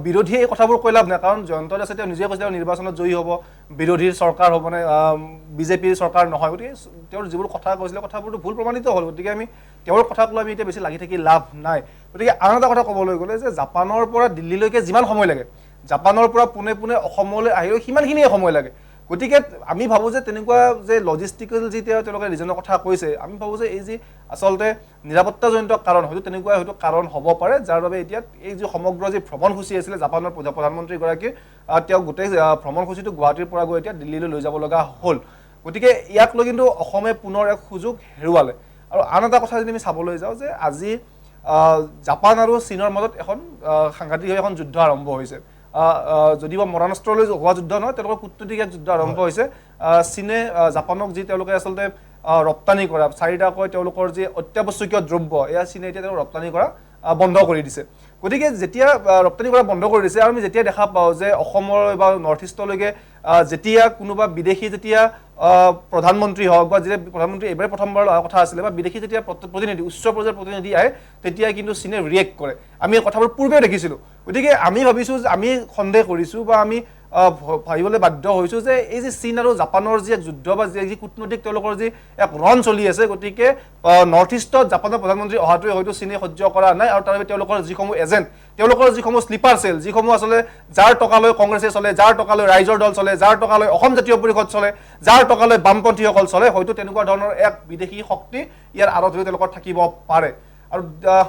বিৰোধীয়ে এই কথাবোৰ কৈ লাভ নাই কাৰণ জয়ন্ত দাসে তেওঁ নিজে কৈছে তেওঁ নিৰ্বাচনত জয়ী হ'ব বিৰোধীৰ চৰকাৰ হ'ব মানে বিজেপিৰ চৰকাৰ নহয় গতিকে তেওঁৰ যিবোৰ কথা কৈছিলে কথাবোৰতো ভুল প্ৰমাণিত হ'ল গতিকে আমি তেওঁৰ কথাক লৈ আমি এতিয়া বেছি লাগি থাকি লাভ নাই গতিকে আন এটা কথা ক'বলৈ গ'লে যে জাপানৰ পৰা দিল্লীলৈকে যিমান সময় লাগে জাপানৰ পৰা পোনে পোনে অসমলৈ আহিলেও সিমানখিনিয়ে সময় লাগে গতিকে আমি ভাবোঁ যে তেনেকুৱা যে লজিষ্টিকেল যি তেওঁলোকে ৰিজনৰ কথা কৈছে আমি ভাবোঁ যে এই যি আচলতে নিৰাপত্তাজনিত কাৰণ হয়তো তেনেকুৱা হয়তো কাৰণ হ'ব পাৰে যাৰ বাবে এতিয়া এই যি সমগ্ৰ যি ভ্ৰমণসূচী আছিলে জাপানৰ প্ৰধানমন্ত্ৰীগৰাকীৰ তেওঁ গোটেই ভ্ৰমণসূচীটো গুৱাহাটীৰ পৰা গৈ এতিয়া দিল্লীলৈ লৈ যাব লগা হ'ল গতিকে ইয়াক লৈ কিন্তু অসমে পুনৰ এক সুযোগ হেৰুৱালে আৰু আন এটা কথা যদি আমি চাবলৈ যাওঁ যে আজি জাপান আৰু চীনৰ মাজত এখন সাংঘাতিকভাৱে এখন যুদ্ধ আৰম্ভ হৈছে যদিও মৰণাস্ত্ৰলৈ হোৱা যুদ্ধ নহয় তেওঁলোকৰ কূটনৈতিক এক যুদ্ধ আৰম্ভ হৈছে চীনে জাপানক যি তেওঁলোকে আচলতে ৰপ্তানি কৰা চাৰিটাকৈ তেওঁলোকৰ যি অত্যাৱশ্যকীয় দ্ৰব্য এয়া চীনে এতিয়া তেওঁলোকে ৰপ্তানি কৰা বন্ধ কৰি দিছে গতিকে যেতিয়া ৰপ্তানি কৰা বন্ধ কৰি দিছে আৰু আমি যেতিয়া দেখা পাওঁ যে অসমৰ বা নৰ্থ ইষ্টলৈকে যেতিয়া কোনোবা বিদেশী যেতিয়া প্ৰধানমন্ত্ৰী হওক বা যেতিয়া প্ৰধানমন্ত্ৰী এইবাৰে প্ৰথমবাৰ অহা কথা আছিলে বা বিদেশী যেতিয়া প্ৰতিনিধি উচ্চ পৰ্যায়ৰ প্ৰতিনিধি আহে তেতিয়া কিন্তু চীনে ৰিয়েক্ট কৰে আমি এই কথাবোৰ পূৰ্বেও দেখিছিলোঁ গতিকে আমি ভাবিছোঁ যে আমি সন্দেহ কৰিছোঁ বা আমি ভাবিবলৈ বাধ্য হৈছোঁ যে এই যে চীন আৰু জাপানৰ যি এক যুদ্ধ বা যি কূটনৈতিক তেওঁলোকৰ যি এক ৰণ চলি আছে গতিকে নৰ্থ ইষ্টত জাপানৰ প্ৰধানমন্ত্ৰী অহাটোৱে হয়তো চীনে সহ্য কৰা নাই আৰু তাৰ বাবে তেওঁলোকৰ যিসমূহ এজেণ্ট তেওঁলোকৰ যিসমূহ স্লিপাৰ চেল যিসমূহ আচলতে যাৰ টকালৈ কংগ্ৰেছে চলে যাৰ টকালৈ ৰাইজৰ দল চলে যাৰ টকালৈ অসম জাতীয় পৰিষদ চলে যাৰ টকালৈ বামপন্থীসকল চলে হয়তো তেনেকুৱা ধৰণৰ এক বিদেশী শক্তি ইয়াৰ আঁৰত হৈ তেওঁলোকৰ থাকিব পাৰে আৰু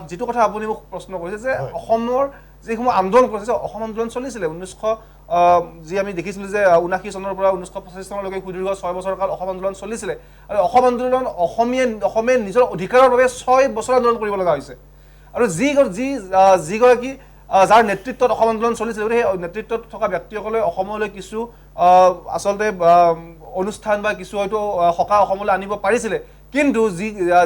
যিটো কথা আপুনি মোক প্ৰশ্ন কৰিছে যে অসমৰ যিসমূহ আন্দোলন কৰিছে অসম আন্দোলন চলিছিলে 1900 যি আমি দেখিছিলোঁ যে 79 চনৰ পৰা 1985 চনলৈকে সুদীৰ্ঘ 6 বছৰ কাল অসম আন্দোলন চলিছিলে আৰু অসম আন্দোলন অসমে নিজৰ অধিকাৰৰ বাবে 6 বছৰ আন্দোলন কৰিব লগা হৈছে আৰু যিগৰাকী যাৰ নেতৃত্বত অসম আন্দোলন চলিছিল সেই নেতৃত্বত থকা ব্যক্তিসকলে অসমলৈ কিছু আচলতে অনুষ্ঠান বা কিছু হয়তো সকাহ অসমলৈ আনিব পাৰিছিলে কিন্তু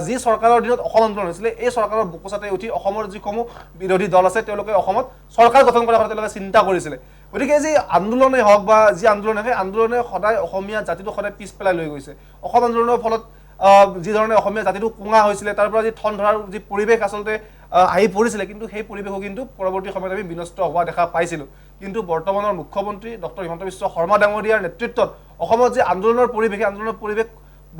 যি চৰকাৰৰ দিনত অসম আন্দোলন হৈছিলে এই চৰকাৰৰ বুকুচাতে উঠি অসমৰ যিসমূহ বিৰোধী দল আছে তেওঁলোকে অসমত চৰকাৰ গঠন কৰাৰ কথা তেওঁলোকে চিন্তা কৰিছিলে গতিকে যি আন্দোলনে হওক বা যি আন্দোলনে সেই আন্দোলনে সদায় অসমীয়া জাতিটো সদায় পিছ পেলাই লৈ গৈছে অসম আন্দোলনৰ ফলত যি ধৰণে অসমীয়া জাতিটো কোঙা হৈছিলে তাৰ পৰা যি ঠন ধৰাৰ যি পৰিৱেশ আচলতে আহি পৰিছিলে কিন্তু সেই পৰিৱেশো কিন্তু পৰৱৰ্তী সময়ত আমি বিনষ্ট হোৱা দেখা পাইছিলোঁ কিন্তু বৰ্তমানৰ মুখ্যমন্ত্ৰী ডক্টৰ হিমন্ত বিশ্ব শৰ্মা ডাঙৰীয়াৰ নেতৃত্বত অসমত যি আন্দোলনৰ পৰিৱেশ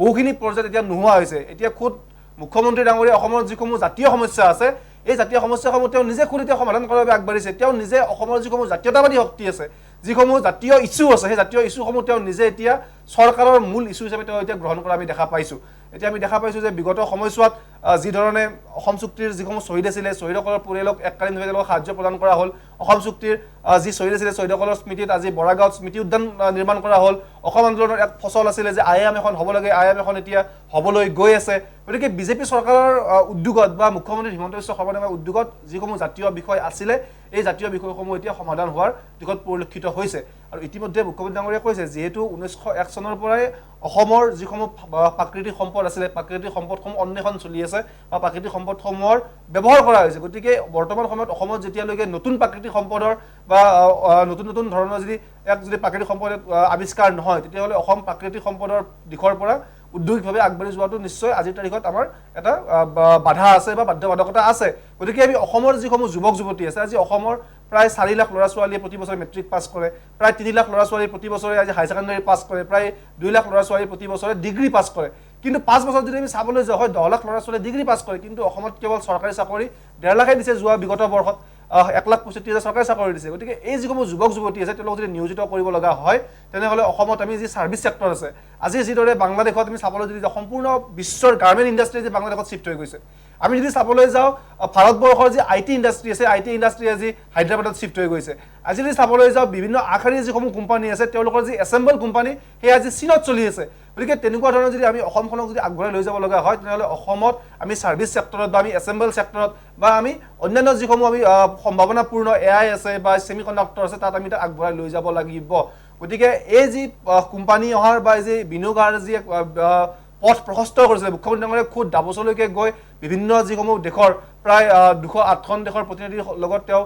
বহুখিনি পৰ্যায়ত এতিয়া নোহোৱা হৈছে এতিয়া খুদ মুখ্যমন্ত্ৰী ডাঙৰীয়া অসমৰ যিসমূহ জাতীয় সমস্যা আছে এই জাতীয় সমস্যাসমূহ তেওঁ নিজে খুদ এতিয়া সমাধান কৰাৰ বাবে আগবাঢ়িছে তেওঁ নিজে অসমৰ যিসমূহ জাতীয়তাবাদী শক্তি আছে যিসমূহ জাতীয় ইছ্যু আছে সেই জাতীয় ইছ্যুসমূহ তেওঁ নিজে এতিয়া চৰকাৰৰ মূল ইছ্যু হিচাপে তেওঁ এতিয়া গ্ৰহণ কৰা আমি দেখা পাইছোঁ এতিয়া আমি দেখা পাইছোঁ যে বিগত সময়ছোৱাত যি ধৰণে অসম চুক্তিৰ যিসমূহ শ্বহীদ আছিলে শ্বহীদসকলৰ পৰিয়ালক এককালীনভাৱে তেওঁলোকক সাহায্য প্ৰদান কৰা হ'ল অসম চুক্তিৰ যি শ্বহীদ আছিলে শ্বহীদসকলৰ স্মৃতিত আজি বৰাগাঁৱত স্মৃতি উদ্যান নিৰ্মাণ কৰা হ'ল অসম আন্দোলনৰ এক ফচল আছিলে যে IIM এখন হ'ব লাগে IIM এখন এতিয়া হ'বলৈ গৈ আছে গতিকে বিজেপি চৰকাৰৰ উদ্যোগত বা মুখ্যমন্ত্ৰী হিমন্ত বিশ্ব শৰ্মা ডাঙৰীয়াৰ উদ্যোগত যিসমূহ জাতীয় বিষয় আছিলে এই জাতীয় বিষয়সমূহ এতিয়া সমাধান হোৱাৰ দিশত পৰিলক্ষিত হৈছে আৰু ইতিমধ্যে মুখ্যমন্ত্ৰী ডাঙৰীয়াই কৈছে যিহেতু 1901 চনৰ পৰাই অসমৰ যিসমূহ প্ৰাকৃতিক সম্পদ আছিলে প্ৰাকৃতিক সম্পদসমূহ অন্বেষণ চলি আছে বা প্ৰাকৃতিক সম্পদসমূহৰ ব্যৱহাৰ কৰা হৈছে গতিকে বৰ্তমান সময়ত অসমত যেতিয়ালৈকে নতুন প্ৰাকৃতিক সম্পদৰ বা নতুন ধৰণৰ যদি প্ৰাকৃতিক সম্পদ আৱিষ্কাৰ নহয় তেতিয়াহ'লে অসম প্ৰাকৃতিক সম্পদৰ দিশৰ পৰা উদ্যোগিকভাৱে আগবাঢ়ি যোৱাটো নিশ্চয় আজিৰ তাৰিখত আমাৰ এটা বাধা আছে বা বাধ্যবাধকতা আছে গতিকে আমি অসমৰ যিসমূহ যুৱক যুৱতী আছে আজি অসমৰ প্ৰায় 4 লাখ ল'ৰা ছোৱালীয়ে প্ৰতি বছৰে মেট্ৰিক পাছ কৰে প্ৰায় 3 লাখ ল'ৰা ছোৱালী প্ৰতি বছৰে আজি হাই ছেকেণ্ডাৰী পাছ কৰে প্ৰায় 2 লাখ ল'ৰা ছোৱালী প্ৰতি বছৰে ডিগ্ৰী পাছ কৰে কিন্তু 5 বছৰ যদি আমি চাবলৈ যাওঁ হয় 10 লাখ ল'ৰা ছোৱালীয়ে ডিগ্ৰী পাছ কৰে কিন্তু অসমত কেৱল চৰকাৰী চাকৰি 1.5 লাখে দিছে যোৱা বিগত বৰ্ষত 1,65,000 চৰকাৰী চাকৰি দিছে গতিকে এই যিসমূহ যুৱক যুৱতী আছে তেওঁলোকক যদি নিয়োজিত কৰিব লগা হয় তেনেহ'লে অসমত আমি যি ছাৰ্ভিচ ছেক্টৰ আছে আজি যিদৰে বাংলাদেশত আমি চাবলৈ যদি সম্পূৰ্ণ বিশ্বৰ গাৰ্মেণ্ট ইণ্ডাষ্ট্ৰী যে বাংলাদেশত শিফ্ট হৈ গৈছে আমি যদি চাবলৈ যাওঁ ভাৰতবৰ্ষৰ যি IT ইণ্ডাষ্ট্ৰী আছে IT ইণ্ডাষ্ট্ৰী আজি হায়দৰাবাদত শিফ্ট হৈ গৈছে আজি যদি চাবলৈ যাওঁ বিভিন্ন আগশাৰীৰ যিসমূহ কোম্পানী আছে তেওঁলোকৰ যি এছেম্বল কোম্পানী সেই আজি চীনত চলি আছে গতিকে তেনেকুৱা ধৰণৰ যদি আমি অসমখনক যদি আগবঢ়াই লৈ যাব লগা হয় তেনেহ'লে অসমত আমি ছাৰ্ভিচ ছেক্টৰত বা আমি এছেম্বল ছেক্টৰত বা আমি অন্যান্য যিসমূহ আমি সম্ভাৱনাপূৰ্ণ AI আছে বা ছেমি কণ্ডাক্টৰ আছে তাত আমি আগবঢ়াই লৈ যাব লাগিব গতিকে এই যি কোম্পানী অহাৰ বা এই যি বিনিয়োগৰ যি পথ প্ৰশস্ত কৰিছিলে মুখ্যমন্ত্ৰী ডাঙৰীয়াই খুদ ডাভোছলৈকে গৈ বিভিন্ন যিসমূহ দেশৰ প্ৰায় 208খন দেশৰ প্ৰতিনিধিৰ লগত তেওঁ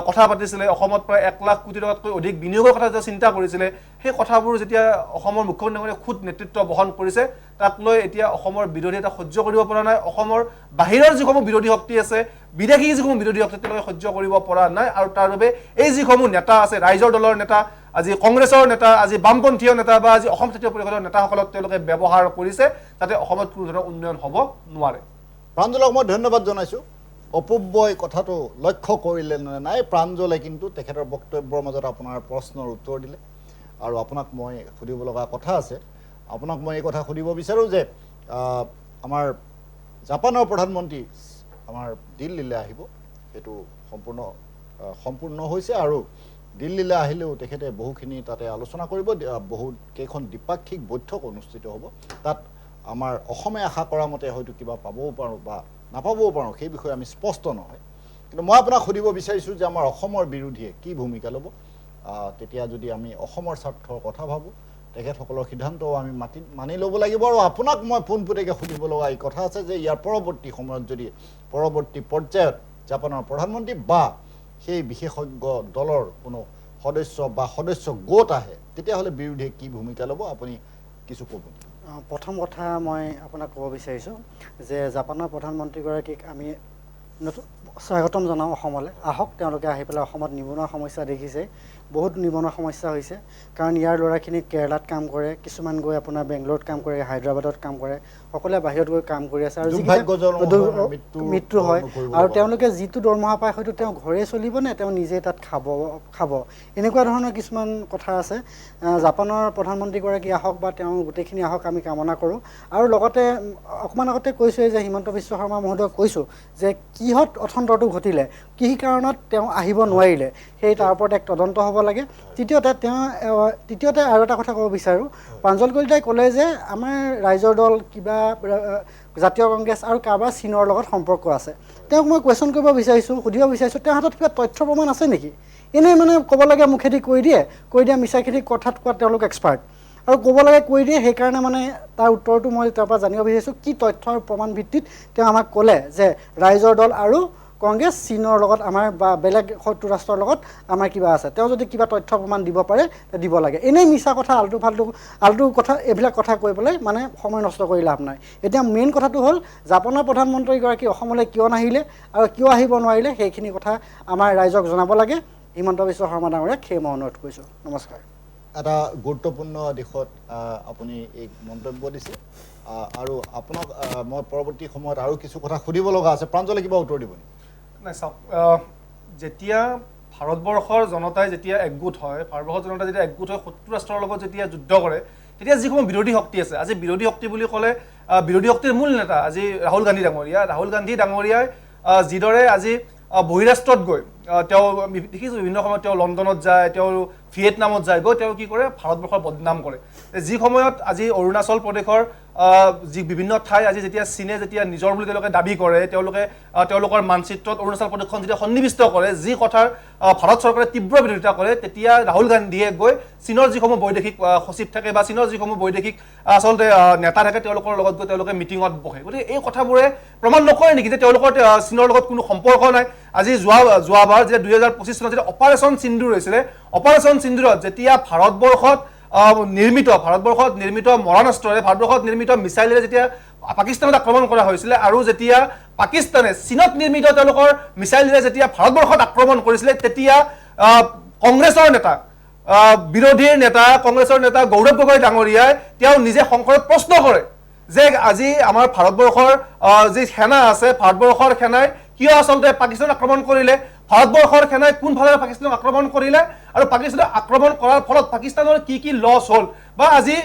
কথা পাতিছিলে অসমত প্ৰায় 1 লাখ কোটি টকাতকৈ অধিক বিনিয়োগৰ কথা যেতিয়া চিন্তা কৰিছিলে সেই কথাবোৰ যেতিয়া অসমৰ মুখ্যমন্ত্ৰী ডাঙৰীয়াই খুদ নেতৃত্ব বহন কৰিছে তাক লৈ এতিয়া অসমৰ বিৰোধী এটা সহ্য কৰিব পৰা নাই অসমৰ বাহিৰৰ যিসমূহ বিৰোধী শক্তি আছে বিদেশী যিসমূহ বিৰোধী শক্তি তেওঁলোকে সহ্য কৰিব পৰা নাই আৰু তাৰ বাবে এই যিসমূহ নেতা আছে ৰাইজৰ দলৰ নেতা আজি কংগ্ৰেছৰ নেতা আজি বামপন্থীয় নেতা বা আজি অসম জাতীয় পৰিষদৰ নেতাসকলক তেওঁলোকে ব্যৱহাৰ কৰিছে যাতে অসমত কোনো ধৰণৰ উন্নয়ন হ'ব নোৱাৰে প্ৰাঞ্জলক মই ধন্যবাদ জনাইছোঁ অপূৰ্বই কথাটো লক্ষ্য কৰিলে নে নাই প্ৰাঞ্জলে কিন্তু তেখেতৰ বক্তব্যৰ মাজত আপোনাৰ প্ৰশ্নৰ উত্তৰ দিলে আৰু আপোনাক মই সুধিব লগা কথা আছে আপোনাক মই এই কথা সুধিব বিচাৰোঁ যে আমাৰ জাপানৰ প্ৰধানমন্ত্ৰী আমাৰ দিল্লীলৈ আহিব সেইটো সম্পূৰ্ণ হৈছে আৰু দিল্লীলৈ আহিলেও তেখেতে বহুখিনি তাতে আলোচনা কৰিব বহুত কেইখন দ্বিপাক্ষিক বৈঠক অনুষ্ঠিত হ'ব তাত আমাৰ অসমে আশা কৰা মতে হয়তো কিবা পাবও পাৰোঁ বা নাপাবও পাৰোঁ সেই বিষয়ে আমি স্পষ্ট নহয় কিন্তু মই আপোনাক সুধিব বিচাৰিছোঁ যে আমাৰ অসমৰ বিৰোধীয়ে কি ভূমিকা ল'ব তেতিয়া যদি আমি অসমৰ স্বাৰ্থৰ কথা ভাবোঁ তেখেতসকলৰ সিদ্ধান্তও আমি মানি ল'ব লাগিব আৰু আপোনাক মই পোনপটীয়াকৈ সুধিব লগা এই কথা আছে যে ইয়াৰ পৰৱৰ্তী সময়ত যদি পৰৱৰ্তী পৰ্যায়ত জাপানৰ প্ৰধানমন্ত্ৰী বা সেই বিশেষজ্ঞ দলৰ কোনো সদস্য বা সদস্য গোট আহে তেতিয়াহ'লে বিৰোধীয়ে কি ভূমিকা ল'ব আপুনি কিছু ক'ব প্ৰথম কথা মই আপোনাক ক'ব বিচাৰিছোঁ যে জাপানৰ প্ৰধানমন্ত্ৰীগৰাকীক আমি স্বাগতম জনাওঁ অসমলৈ আহক তেওঁলোকে আহি পেলাই অসমত নিবনুৱা সমস্যা দেখিছে বহুত নিবনুৱা সমস্যা হৈছে কাৰণ ইয়াৰ ল'ৰাখিনি কেৰালাত কাম কৰে কিছুমান গৈ আপোনাৰ বেংগলোৰত কাম কৰে হায়দৰাবাদত কাম কৰে সকলোৱে বাহিৰত গৈ কাম কৰি আছে আৰু মৃত্যু হয় আৰু তেওঁলোকে যিটো দৰমহা পায় হয়তো তেওঁ ঘৰে চলিব নে তেওঁ নিজে তাত খাব এনেকুৱা ধৰণৰ কিছুমান কথা আছে জাপানৰ প্ৰধানমন্ত্ৰীগৰাকী আহক বা তেওঁ গোটেইখিনি আহক আমি কামনা কৰোঁ আৰু লগতে অকণমান আগতে কৈছোঁৱেই যে হিমন্ত বিশ্ব শৰ্মা মহোদয়ক কৈছোঁ যে কিহত অথন্তৰটো ঘটিলে কি কাৰণত তেওঁ আহিব নোৱাৰিলে সেই তাৰ ওপৰত এক তদন্ত হ'ব লাগে তৃতীয়তে আৰু এটা কথা ক'ব বিচাৰোঁ প্ৰাঞ্জল কলিতাই ক'লে যে আমাৰ ৰাইজৰ দল কিবা জাতীয় কংগ্ৰেছ আৰু কাৰোবাৰ চীনৰ লগত সম্পৰ্ক আছে তেওঁক মই কুৱেশ্যন কৰিব বিচাৰিছোঁ সুধিব বিচাৰিছোঁ তেওঁৰ হাতত কিবা তথ্য প্ৰমাণ আছে নেকি এনেই মানে ক'ব লাগে মুখেদি কৈ দিয়ে মিছাইখেদি কথাত কোৱাত তেওঁলোক এক্সপাৰ্ট আৰু ক'ব লাগে কৈ দিয়ে সেইকাৰণে মানে তাৰ উত্তৰটো মই তাৰ পৰা জানিব বিচাৰিছোঁ কি তথ্য আৰু প্ৰমাণ ভিত্তিত তেওঁ আমাক ক'লে যে ৰাইজৰ দল আৰু কংগ্ৰেছ চীনৰ লগত আমাৰ বা বেলেগ শত্ৰু ৰাষ্ট্ৰৰ লগত আমাৰ কিবা আছে তেওঁ যদি কিবা তথ্য প্ৰমাণ দিব পাৰে দিব লাগে এনেই মিছা কথা আল্টু কথা এইবিলাক কথা কৈ পেলাই মানে সময় নষ্ট কৰি লাভ নাই এতিয়া মেইন কথাটো হ'ল জাপানৰ প্ৰধানমন্ত্ৰীগৰাকী অসমলৈ কিয় নাহিলে আৰু কিয় আহিব নোৱাৰিলে সেইখিনি কথা আমাৰ ৰাইজক জনাব লাগে হিমন্ত বিশ্ব শৰ্মা ডাঙৰীয়াক সেই মই অনুৰোধ কৰিছোঁ নমস্কাৰ এটা গুৰুত্বপূৰ্ণ দিশত আপুনি এই মন্তব্য দিছে আৰু আপোনাক মই পৰৱৰ্তী সময়ত আৰু কিছু কথা সুধিব লগা আছে প্ৰাঞ্জলে কিবা উত্তৰ দিব নেকি নাই চাওক যেতিয়া ভাৰতবৰ্ষৰ জনতাই যেতিয়া একগোট হয় ভাৰতবৰ্ষৰ জনতাই যেতিয়া একগোট হয় শত্ৰু ৰাষ্ট্ৰৰ লগত যেতিয়া যুদ্ধ কৰে তেতিয়া যিসমূহ বিৰোধী শক্তি আছে আজি বিৰোধী শক্তি বুলি ক'লে বিৰোধী শক্তিৰ মূল নেতা আজি ৰাহুল গান্ধী ডাঙৰীয়াই যিদৰে আজি বহিৰাষ্ট্ৰত গৈ তেওঁ দেখিছোঁ বিভিন্ন সময়ত তেওঁ লণ্ডনত যায় তেওঁ ভিয়েটনামত যায় গৈ তেওঁ কি কৰে ভাৰতবৰ্ষৰ বদনাম কৰে যি সময়ত আজি অৰুণাচল প্ৰদেশৰ যি বিভিন্ন ঠাই আজি যেতিয়া চীনে যেতিয়া নিজৰ বুলি তেওঁলোকে দাবী কৰে তেওঁলোকৰ মানচিত্ৰত অৰুণাচল প্ৰদেশখন যেতিয়া সন্নিৱিষ্ট কৰে যি কথাৰ ভাৰত চৰকাৰে তীব্ৰ বিৰোধিতা কৰে তেতিয়া ৰাহুল গান্ধীয়ে গৈ চীনৰ যিসমূহ বৈদেশিক সচিব থাকে বা চীনৰ যিসমূহ বৈদেশিক আচলতে নেতা থাকে তেওঁলোকৰ লগত গৈ তেওঁলোকে মিটিঙত বহে গতিকে এই কথাবোৰে প্ৰমাণ নকৰে নেকি যে তেওঁলোকৰ চীনৰ লগত কোনো সম্পৰ্ক নাই আজি যোৱাবাৰ যেতিয়া 2025 চনত যেতিয়া অপাৰেশ্যন সিন্দুৰ হৈছিলে অপাৰেশ্যন সিন্দুৰত যেতিয়া ভাৰতবৰ্ষত নিৰ্মিত মৰণাস্ত্ৰৰে ভাৰতবৰ্ষত নিৰ্মিত মিছাইলেৰে যেতিয়া পাকিস্তানত আক্ৰমণ কৰা হৈছিলে আৰু যেতিয়া পাকিস্তানে চীনত নিৰ্মিত তেওঁলোকৰ মিছাইলেৰে যেতিয়া ভাৰতবৰ্ষত আক্ৰমণ কৰিছিলে তেতিয়া কংগ্ৰেছৰ নেতা কংগ্ৰেছৰ নেতা গৌৰৱ গগৈ ডাঙৰীয়াই তেওঁ নিজে সংসদত প্ৰশ্ন কৰে যে আজি আমাৰ ভাৰতবৰ্ষৰ যি সেনা আছে ভাৰতবৰ্ষৰ সেনাই কিয় আচলতে পাকিস্তান আক্ৰমণ কৰিলে ভাৰতবৰ্ষৰ সেনাই কোনফালে পাকিস্তানক আক্ৰমণ কৰিলে আৰু পাকিস্তানক আক্ৰমণ কৰাৰ ফলত পাকিস্তানৰ কি লছ হ'ল বা আজি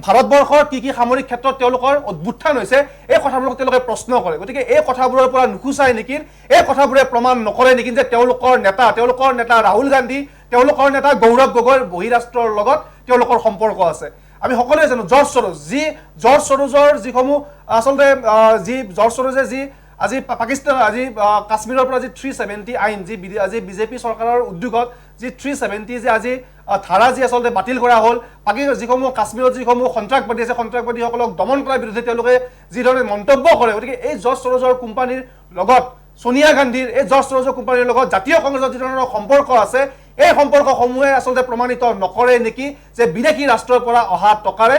ভাৰতবৰ্ষৰ কি সামৰিক ক্ষেত্ৰত তেওঁলোকৰ উদ্ভুত্থান হৈছে এই কথাবোৰক তেওঁলোকে প্ৰশ্ন কৰে গতিকে এই কথাবোৰৰ পৰা নুখুচাই নেকি এই কথাবোৰে প্ৰমাণ নকৰে নেকি যে তেওঁলোকৰ নেতা ৰাহুল গান্ধী তেওঁলোকৰ নেতা গৌৰৱ গগৈৰ বহিৰাষ্ট্ৰৰ লগত তেওঁলোকৰ সম্পৰ্ক আছে আমি সকলোৱে জানো জৰ্জ সৰোজৰ যিসমূহ আচলতে জৰ্জ সৰোজে আজি পাকিস্তান আজি কাশ্মীৰৰ পৰা যি 370 আইন আজি বিজেপি চৰকাৰৰ উদ্যোগত যি 370 যে আজি ধাৰা যি আচলতে বাতিল কৰা হ'ল, বাকী যিসমূহ কাশ্মীৰত যিসমূহ সন্ত্ৰাসবাদী আছে সন্ত্ৰাসবাদীসকলক দমন কৰাৰ বিৰুদ্ধে তেওঁলোকে যিধৰণে মন্তব্য কৰে, গতিকে এই জৰ্জ সৰোজৰ কোম্পানীৰ লগত সোনিয়া গান্ধীৰ এই জৰ্জ সৰোজৰ কোম্পানীৰ লগত জাতীয় কংগ্ৰেছৰ যি ধৰণৰ সম্পৰ্ক আছে, এই সম্পৰ্কসমূহে আচলতে প্ৰমাণিত নকৰে নেকি যে বিদেশী ৰাষ্ট্ৰৰ পৰা অহা টকাৰে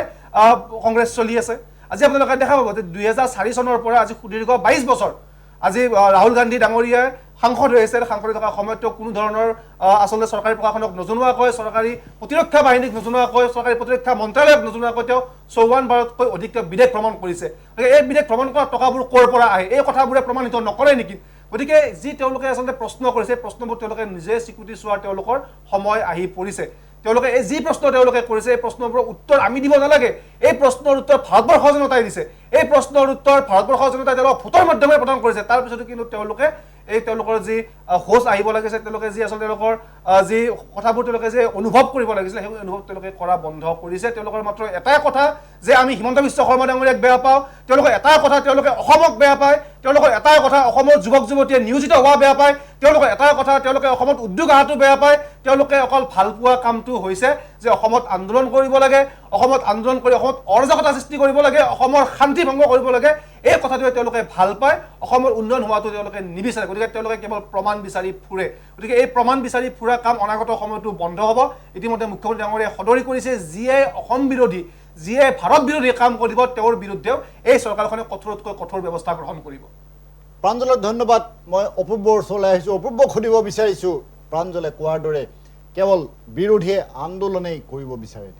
কংগ্ৰেছ চলি আছে। আজি আপোনালোকে দেখা পাব যে 2004 চনৰ পৰা আজি সুদীৰ্ঘ 22 বছৰ আজি ৰাহুল গান্ধী ডাঙৰীয়াই সাংসদ হৈ আছে। সাংসদ থকা সময়তো কোনো ধৰণৰ আচলতে চৰকাৰী প্ৰশাসনক নজনোৱাকৈ, চৰকাৰী প্ৰতিৰক্ষা বাহিনীক নজনোৱাকৈ, চৰকাৰী প্ৰতিৰক্ষা মন্ত্ৰালয়ক নজনোৱাকৈ তেওঁ 54 বাৰতকৈ অধিক তেওঁ বিদেশ ভ্ৰমণ কৰিছে। গতিকে এই বিদেশ ভ্ৰমণ কৰা টকাবোৰ ক'ৰ পৰা আহে, এই কথাবোৰে প্ৰমাণিত নকৰে নেকি? গতিকে যি তেওঁলোকে আচলতে প্ৰশ্ন কৰিছে, প্ৰশ্নবোৰ তেওঁলোকে নিজে স্বীকৃতি চোৱাৰ তেওঁলোকৰ সময় আহি পৰিছে। তেওঁলোকে এই যি প্ৰশ্ন তেওঁলোকে কৰিছে, এই প্ৰশ্নবোৰৰ উত্তৰ আমি দিব নালাগে, এই প্ৰশ্নৰ উত্তৰ ভাৰতবৰ্ষৰ জনতাই দিছে। এই প্ৰশ্নৰ উত্তৰ ভাৰতবৰ্ষৰ জনতাই তেওঁলোকক ভোটৰ মাধ্যমেৰে প্ৰদান কৰিছে। তাৰপিছতো কিন্তু তেওঁলোকে এই তেওঁলোকৰ যি হোচ আহিব লাগিছে, তেওঁলোকে যি আচলতে তেওঁলোকৰ যি কথাবোৰ তেওঁলোকে যে অনুভৱ কৰিব লাগিছিলে, সেই অনুভৱ তেওঁলোকে কৰা বন্ধ কৰিছে। তেওঁলোকৰ মাত্ৰ এটাই কথা যে আমি হিমন্ত বিশ্ব শৰ্মা ডাঙৰীয়াক বেয়া পাওঁ, তেওঁলোকৰ এটাই কথা তেওঁলোকে অসমক বেয়া পায়, তেওঁলোকৰ এটাই কথা অসমৰ যুৱক যুৱতীয়ে নিয়োজিত হোৱা বেয়া পায়, তেওঁলোকৰ এটাই কথা তেওঁলোকে অসমত উদ্যোগ অহাটো বেয়া পায়। তেওঁলোকে অকল ভাল পোৱা কামটো হৈছে যে অসমত আন্দোলন কৰিব লাগে, অসমত আন্দোলন কৰি অসমত অৰাজকতা সৃষ্টি কৰিব লাগে, অসমৰ শান্তি ভংগ কৰিব লাগে। এই কথাটোৱে তেওঁলোকে ভাল পায়, অসমৰ উন্নয়ন হোৱাটো তেওঁলোকে নিবিচাৰে। গতিকে তেওঁলোকে কেৱল প্ৰমাণ বিচাৰি ফুৰে। গতিকে এই প্ৰমাণ বিচাৰি ফুৰা কাম অনাগত সময়তো বন্ধ হ'ব। ইতিমধ্যে মুখ্যমন্ত্ৰী ডাঙৰীয়াই সদৰি কৰিছে, যিয়ে অসম বিৰোধী, যিয়ে ভাৰত বিৰোধী কাম কৰিব, তেওঁৰ বিৰুদ্ধেও এই চৰকাৰখনে কঠোৰতকৈ কঠোৰ ব্যৱস্থা গ্ৰহণ কৰিব। প্ৰাঞ্জলক ধন্যবাদ। মই অপূৰ্বৰ ওচৰলৈ আহিছোঁ। অপূৰ্বক সুধিব বিচাৰিছোঁ, প্ৰাঞ্জলে কোৱাৰ দৰে কেৱল বিৰোধীয়ে আন্দোলনেই কৰিব বিচাৰে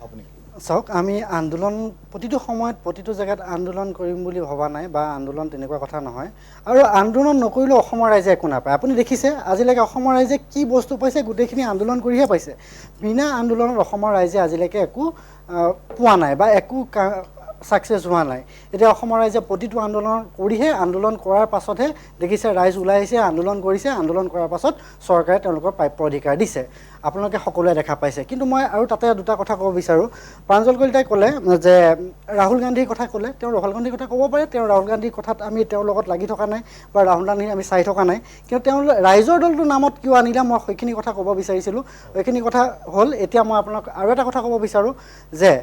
আপুনি? চাওক, আমি আন্দোলন প্ৰতিটো সময়ত প্ৰতিটো জেগাত আন্দোলন কৰিম বুলি ভবা নাই, বা আন্দোলন তেনেকুৱা কথা নহয়। আৰু আন্দোলন নকৰিলেও অসমৰ ৰাইজে একো নাপায়। আপুনি দেখিছে আজিলৈকে অসমৰ ৰাইজে কি বস্তু পাইছে, গোটেইখিনি আন্দোলন কৰিহে পাইছে। বিনা আন্দোলনত অসমৰ ৰাইজে আজিলৈকে একো পোৱা নাই বা একো ছাকচেছ হোৱা নাই। এতিয়া অসমৰ ৰাইজে প্ৰতিটো আন্দোলন কৰিহে, আন্দোলন কৰাৰ পাছতহে দেখিছে ৰাইজ ওলাই আহিছে, আন্দোলন কৰিছে, আন্দোলন কৰাৰ পাছত চৰকাৰে তেওঁলোকৰ প্ৰাপ্য অধিকাৰ দিছে। আপোনালোকে সকলোৱে দেখা পাইছে। কিন্তু মই আৰু তাতে দুটা কথা ক'ব বিচাৰোঁ। প্ৰাঞ্জল কলিতাই ক'লে যে ৰাহুল গান্ধীৰ কথা ক'লে, তেওঁ ৰাহুল গান্ধীৰ কথা ক'ব পাৰে, তেওঁ ৰাহুল গান্ধীৰ কথাত আমি তেওঁৰ লগত লাগি থকা নাই বা ৰাহুল গান্ধী আমি চাই থকা নাই। কিন্তু তেওঁ ৰাইজৰ দলটোৰ নামত কিয় আনিলে, মই সেইখিনি কথা ক'ব বিচাৰিছিলোঁ। সেইখিনি কথা হ'ল, এতিয়া মই আপোনাক আৰু এটা কথা ক'ব বিচাৰোঁ যে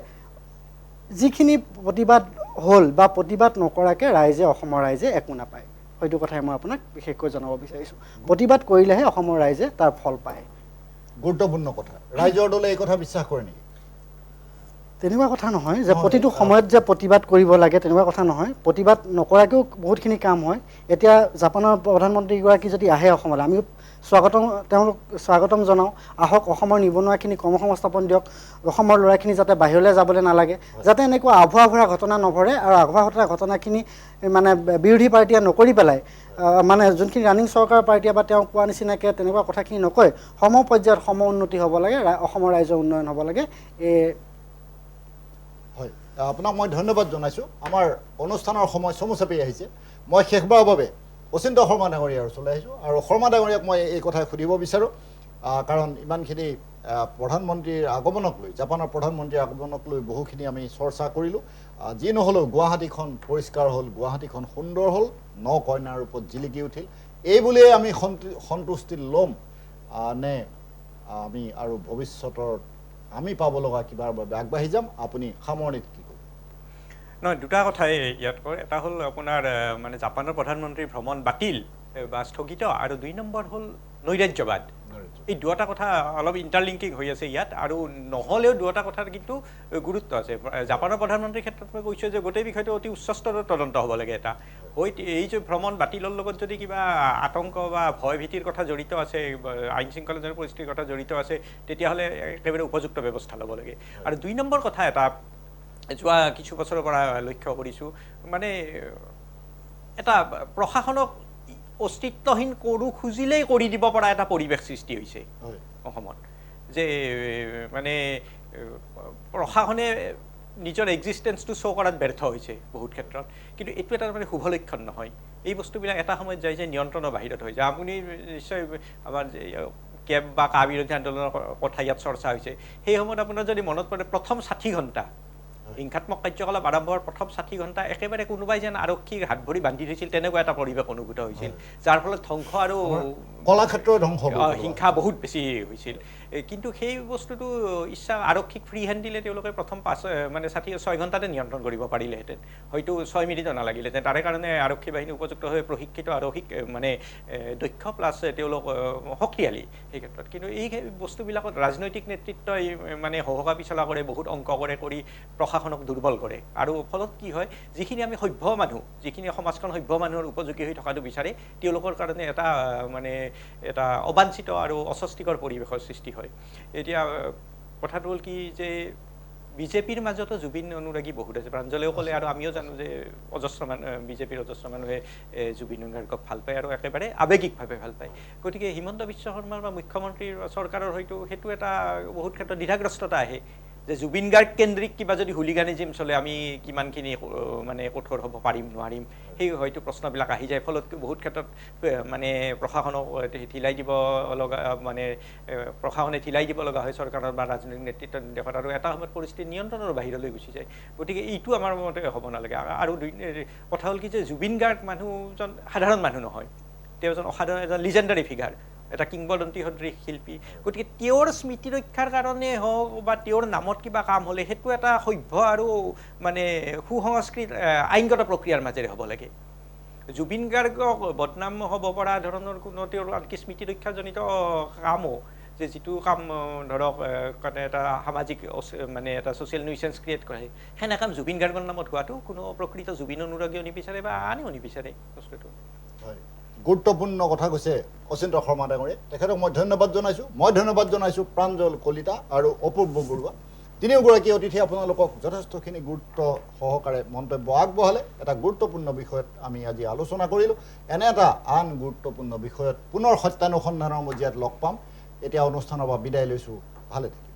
যিখিনি প্ৰতিবাদ হ'ল বা প্ৰতিবাদ নকৰাকৈ ৰাইজে, অসমৰ ৰাইজে একো নাপায়। সেইটো কথাই মই আপোনাক বিশেষকৈ জনাব বিচাৰিছোঁ। প্ৰতিবাদ কৰিলেহে অসমৰ ৰাইজে তাৰ ফল পায়। গুৰুত্বপূৰ্ণ কথা। ৰাইজৰ দলে এই কথা বিশ্বাস কৰে নেকি? তেনেকুৱা কথা নহয় যে প্ৰতিটো সময়ত যে প্ৰতিবাদ কৰিব লাগে, তেনেকুৱা কথা নহয়। প্ৰতিবাদ নকৰাকৈও বহুতখিনি কাম হয়। এতিয়া জাপানৰ প্ৰধানমন্ত্ৰীগৰাকী যদি আহে অসমলৈ, আমি তেওঁলোক স্বাগতম জনাওঁ। আহক, অসমৰ নিবনুৱাখিনি কৰ্মসংস্থাপন দিয়ক, অসমৰ ল'ৰাখিনি যাতে বাহিৰলৈ যাবলৈ নালাগে, যাতে এনেকুৱা আভুৱা ভৰা ঘটনা নভৰে, আৰু আভুৱা ভৰা ঘটনাখিনি মানে বিৰোধী পাৰ্টীয়ে নকৰি পেলাই, মানে যোনখিনি ৰানিং চৰকাৰ পাৰ্টীয়ে বা তেওঁ কোৱা নিচিনাকৈ তেনেকুৱা কথাখিনি নকয়, সম পৰ্যায়ত সম উন্নতি হ'ব লাগে, অসমৰ ৰাইজৰ উন্নয়ন হ'ব লাগে। হয়, আপোনাক মই ধন্যবাদ জনাইছোঁ। আমাৰ অনুষ্ঠানৰ সময় চমু চাপি আহিছে। মই শেষবাৰৰ বাবে অচিন্ত শৰ্মা ডাঙৰীয়াৰ ওচৰলৈ আহিছোঁ, আৰু শৰ্মা ডাঙৰীয়াক মই এই কথাই সুধিব বিচাৰোঁ, কাৰণ ইমানখিনি প্ৰধানমন্ত্ৰীৰ আগমনক লৈ, জাপানৰ প্ৰধানমন্ত্ৰীৰ আগমনক লৈ বহুখিনি আমি চৰ্চা কৰিলোঁ। যি নহ'লেও গুৱাহাটীখন পৰিষ্কাৰ হ'ল, গুৱাহাটীখন সুন্দৰ হ'ল, ন কইনাৰ ৰূপত জিলিকি উঠিল। এই বুলিয়েই আমি সন্তুষ্টি ল'ম নে আমি আৰু ভৱিষ্যতৰ আমি পাব লগা কিবাৰ বাবে আগবাঢ়ি যাম? আপুনি সামৰণিত কি ক'ব? নহয়, দুটা কথাই ইয়াত কয়। এটা হ'ল আপোনাৰ মানে জাপানৰ প্ৰধানমন্ত্ৰীৰ ভ্ৰমণ বাতিল বা স্থগিত, আৰু 2 নম্বৰ হ'ল নৈৰাজ্যবাদ। এই দুটা কথা অলপ ইণ্টাৰলিংকিং হৈ আছে ইয়াত, আৰু নহ'লেও দুটা কথাৰ কিন্তু গুৰুত্ব আছে। জাপানৰ প্ৰধানমন্ত্ৰীৰ ক্ষেত্ৰত মই কৈছোঁ যে গোটেই বিষয়টো অতি উচ্চ স্তৰৰ তদন্ত হ'ব লাগে। এটা এই যে ভ্ৰমণ বাতিলৰ লগত যদি কিবা আতংক বা ভয় ভীতিৰ কথা জড়িত আছে, আইন শৃংখলাজনিত পৰিস্থিতিৰ কথা জড়িত আছে, তেতিয়াহ'লে একেবাৰে উপযুক্ত ব্যৱস্থা ল'ব লাগে। আৰু 2 নম্বৰ কথা এটা যোৱা কিছু বছৰৰ পৰা লক্ষ্য কৰিছোঁ, মানে এটা প্ৰশাসনক অস্তিত্বহীন কৰোঁ খুজিলেই কৰি দিব পৰা এটা পৰিৱেশ সৃষ্টি হৈছে অসমত। যে মানে প্ৰশাসনে নিজৰ এক্সিষ্টেঞ্চটো শ্ব' কৰাত ব্যৰ্থ হৈছে বহুত ক্ষেত্ৰত। কিন্তু এইটো এটা মানে শুভ লক্ষণ নহয়। এই বস্তুবিলাক এটা সময়ত যায় যে নিয়ন্ত্ৰণৰ বাহিৰত হৈ যায়। আপুনি নিশ্চয় আমাৰ কেব বা কা বিৰোধী আন্দোলনৰ কথা ইয়াত চৰ্চা হৈছে, সেই সময়ত আপোনাৰ যদি মনত পৰে প্ৰথম 60 ঘণ্টা হিংসাত্মক কাৰ্যকলাপ আৰম্ভ হোৱাৰ প্ৰথম 60 ঘণ্টা একেবাৰে কোনোবাই যেন আৰক্ষীৰ হাত ভৰি বান্ধি থৈছিল তেনেকুৱা এটা পৰিৱেশ অনুভূত হৈছিল যাৰ ফলত ধ্বংস আৰু কলাক্ষেত্ৰৰ ধ্বংস হিংসা বহুত বেছি হৈছিল কিন্তু সেই বস্তুটো ইচ্ছা আৰক্ষীক ফ্ৰী হেণ্ড দিলে তেওঁলোকে প্ৰথম 6 ঘণ্টাতে নিয়ন্ত্ৰণ কৰিব পাৰিলেহেঁতেন হয়তো 6 মিনিটো নালাগিলেহেঁতেন তাৰে কাৰণে আৰক্ষী বাহিনী উপযুক্তভাৱে প্ৰশিক্ষিত আৰু দক্ষ প্লাছ তেওঁলোক শক্তিশালী সেই ক্ষেত্ৰত কিন্তু এই বস্তুবিলাকত ৰাজনৈতিক নেতৃত্বই সহকা পিছলা কৰে বহুত অংক কৰি প্ৰশাসনক দুৰ্বল কৰে আৰু ফলত কি হয় যিখিনি আমি সভ্য মানুহ যিখিনি সমাজখন সভ্য মানুহৰ উপযোগী হৈ থকাটো বিচাৰে তেওঁলোকৰ কাৰণে এটা অবাঞ্ছিত আৰু অস্বস্তিকৰ পৰিৱেশৰ সৃষ্টি হয় এতিয়া কথাটো হ'ল কি যে বিজেপিৰ মাজতো জুবিন অনুৰাগী বহুত আছে প্ৰাঞ্জলেও ক'লে আৰু আমিও জানো যে অজস্ৰ বিজেপিৰ অজস্ৰ মানুহে জুবিন গাৰ্গক ভাল পায় আৰু একেবাৰে আৱেগিকভাৱে ভাল পায় গতিকে হিমন্ত বিশ্ব শৰ্মাৰ বা মুখ্যমন্ত্ৰীৰ চৰকাৰৰ হয়তো সেইটো এটা বহুত ক্ষেত্ৰত দ্বিধাগ্ৰস্ততা আহে যে জুবিন গাৰ্গ কেন্দ্ৰিক কিবা যদি হুলিগানিজিম চলে আমি কিমানখিনি কঠোৰ হ'ব পাৰিম নোৱাৰিম সেই হয়তো প্ৰশ্নবিলাক আহি যায় ফলত বহুত ক্ষেত্ৰত প্ৰশাসনক ঢিলাই দিব লগা প্ৰশাসনে ঢিলাই দিব লগা হয় চৰকাৰৰ বা ৰাজনৈতিক নেতৃত্ব নিৰ্দেশত আৰু এটা সময়ত পৰিস্থিতি নিয়ন্ত্ৰণৰ বাহিৰলৈ গুচি যায় গতিকে এইটো আমাৰ মতে হ'ব নালাগে আৰু কথা হ'ল কি যে জুবিন গাৰ্গ মানুহজন সাধাৰণ মানুহ নহয় তেওঁ এজন অসাধাৰণ এজন লিজেণ্ডাৰী ফিগাৰ এটা কিংবদন্তী সদৃশ শিল্পী গতিকে তেওঁৰ স্মৃতি ৰক্ষাৰ কাৰণে হওক বা তেওঁৰ নামত কিবা কাম হ'লে সেইটো এটা সভ্য আৰু সুসংস্কৃত আইনগত প্ৰক্ৰিয়াৰ মাজেৰে হ'ব লাগে জুবিন গাৰ্গক বদনাম হ'ব পৰা ধৰণৰ কোনো তেওঁৰ আনকি স্মৃতি ৰক্ষাজনিত কামো যে যিটো কাম ধৰক এটা সামাজিক এটা ছ'চিয়েল নিউচেঞ্চ ক্ৰিয়েট কৰে সেনে কাম জুবিন গাৰ্গৰ নামত হোৱাটো কোনো প্ৰকৃত জুবিন অনুৰাগীও নিবিচাৰে বা আনেও নিবিচাৰে বস্তুটো হয় গুৰুত্বপূৰ্ণ কথা কৈছে অচিন্ত শৰ্মা ডাঙৰীয়া তেখেতক মই ধন্যবাদ জনাইছোঁ প্ৰাঞ্জল কলিতা আৰু অপূৰ্ব বৰুৱা তিনিওগৰাকী অতিথি আপোনালোকক যথেষ্টখিনি গুৰুত্ব সহকাৰে মন্তব্য আগবঢ়ালে এটা গুৰুত্বপূৰ্ণ বিষয়ত আমি আজি আলোচনা কৰিলোঁ এনে এটা আন গুৰুত্বপূৰ্ণ বিষয়ত পুনৰ সত্যানুসন্ধানৰ মজিয়াত লগ পাম এতিয়া অনুষ্ঠানৰ পৰা বিদায় লৈছোঁ ভালে থাকক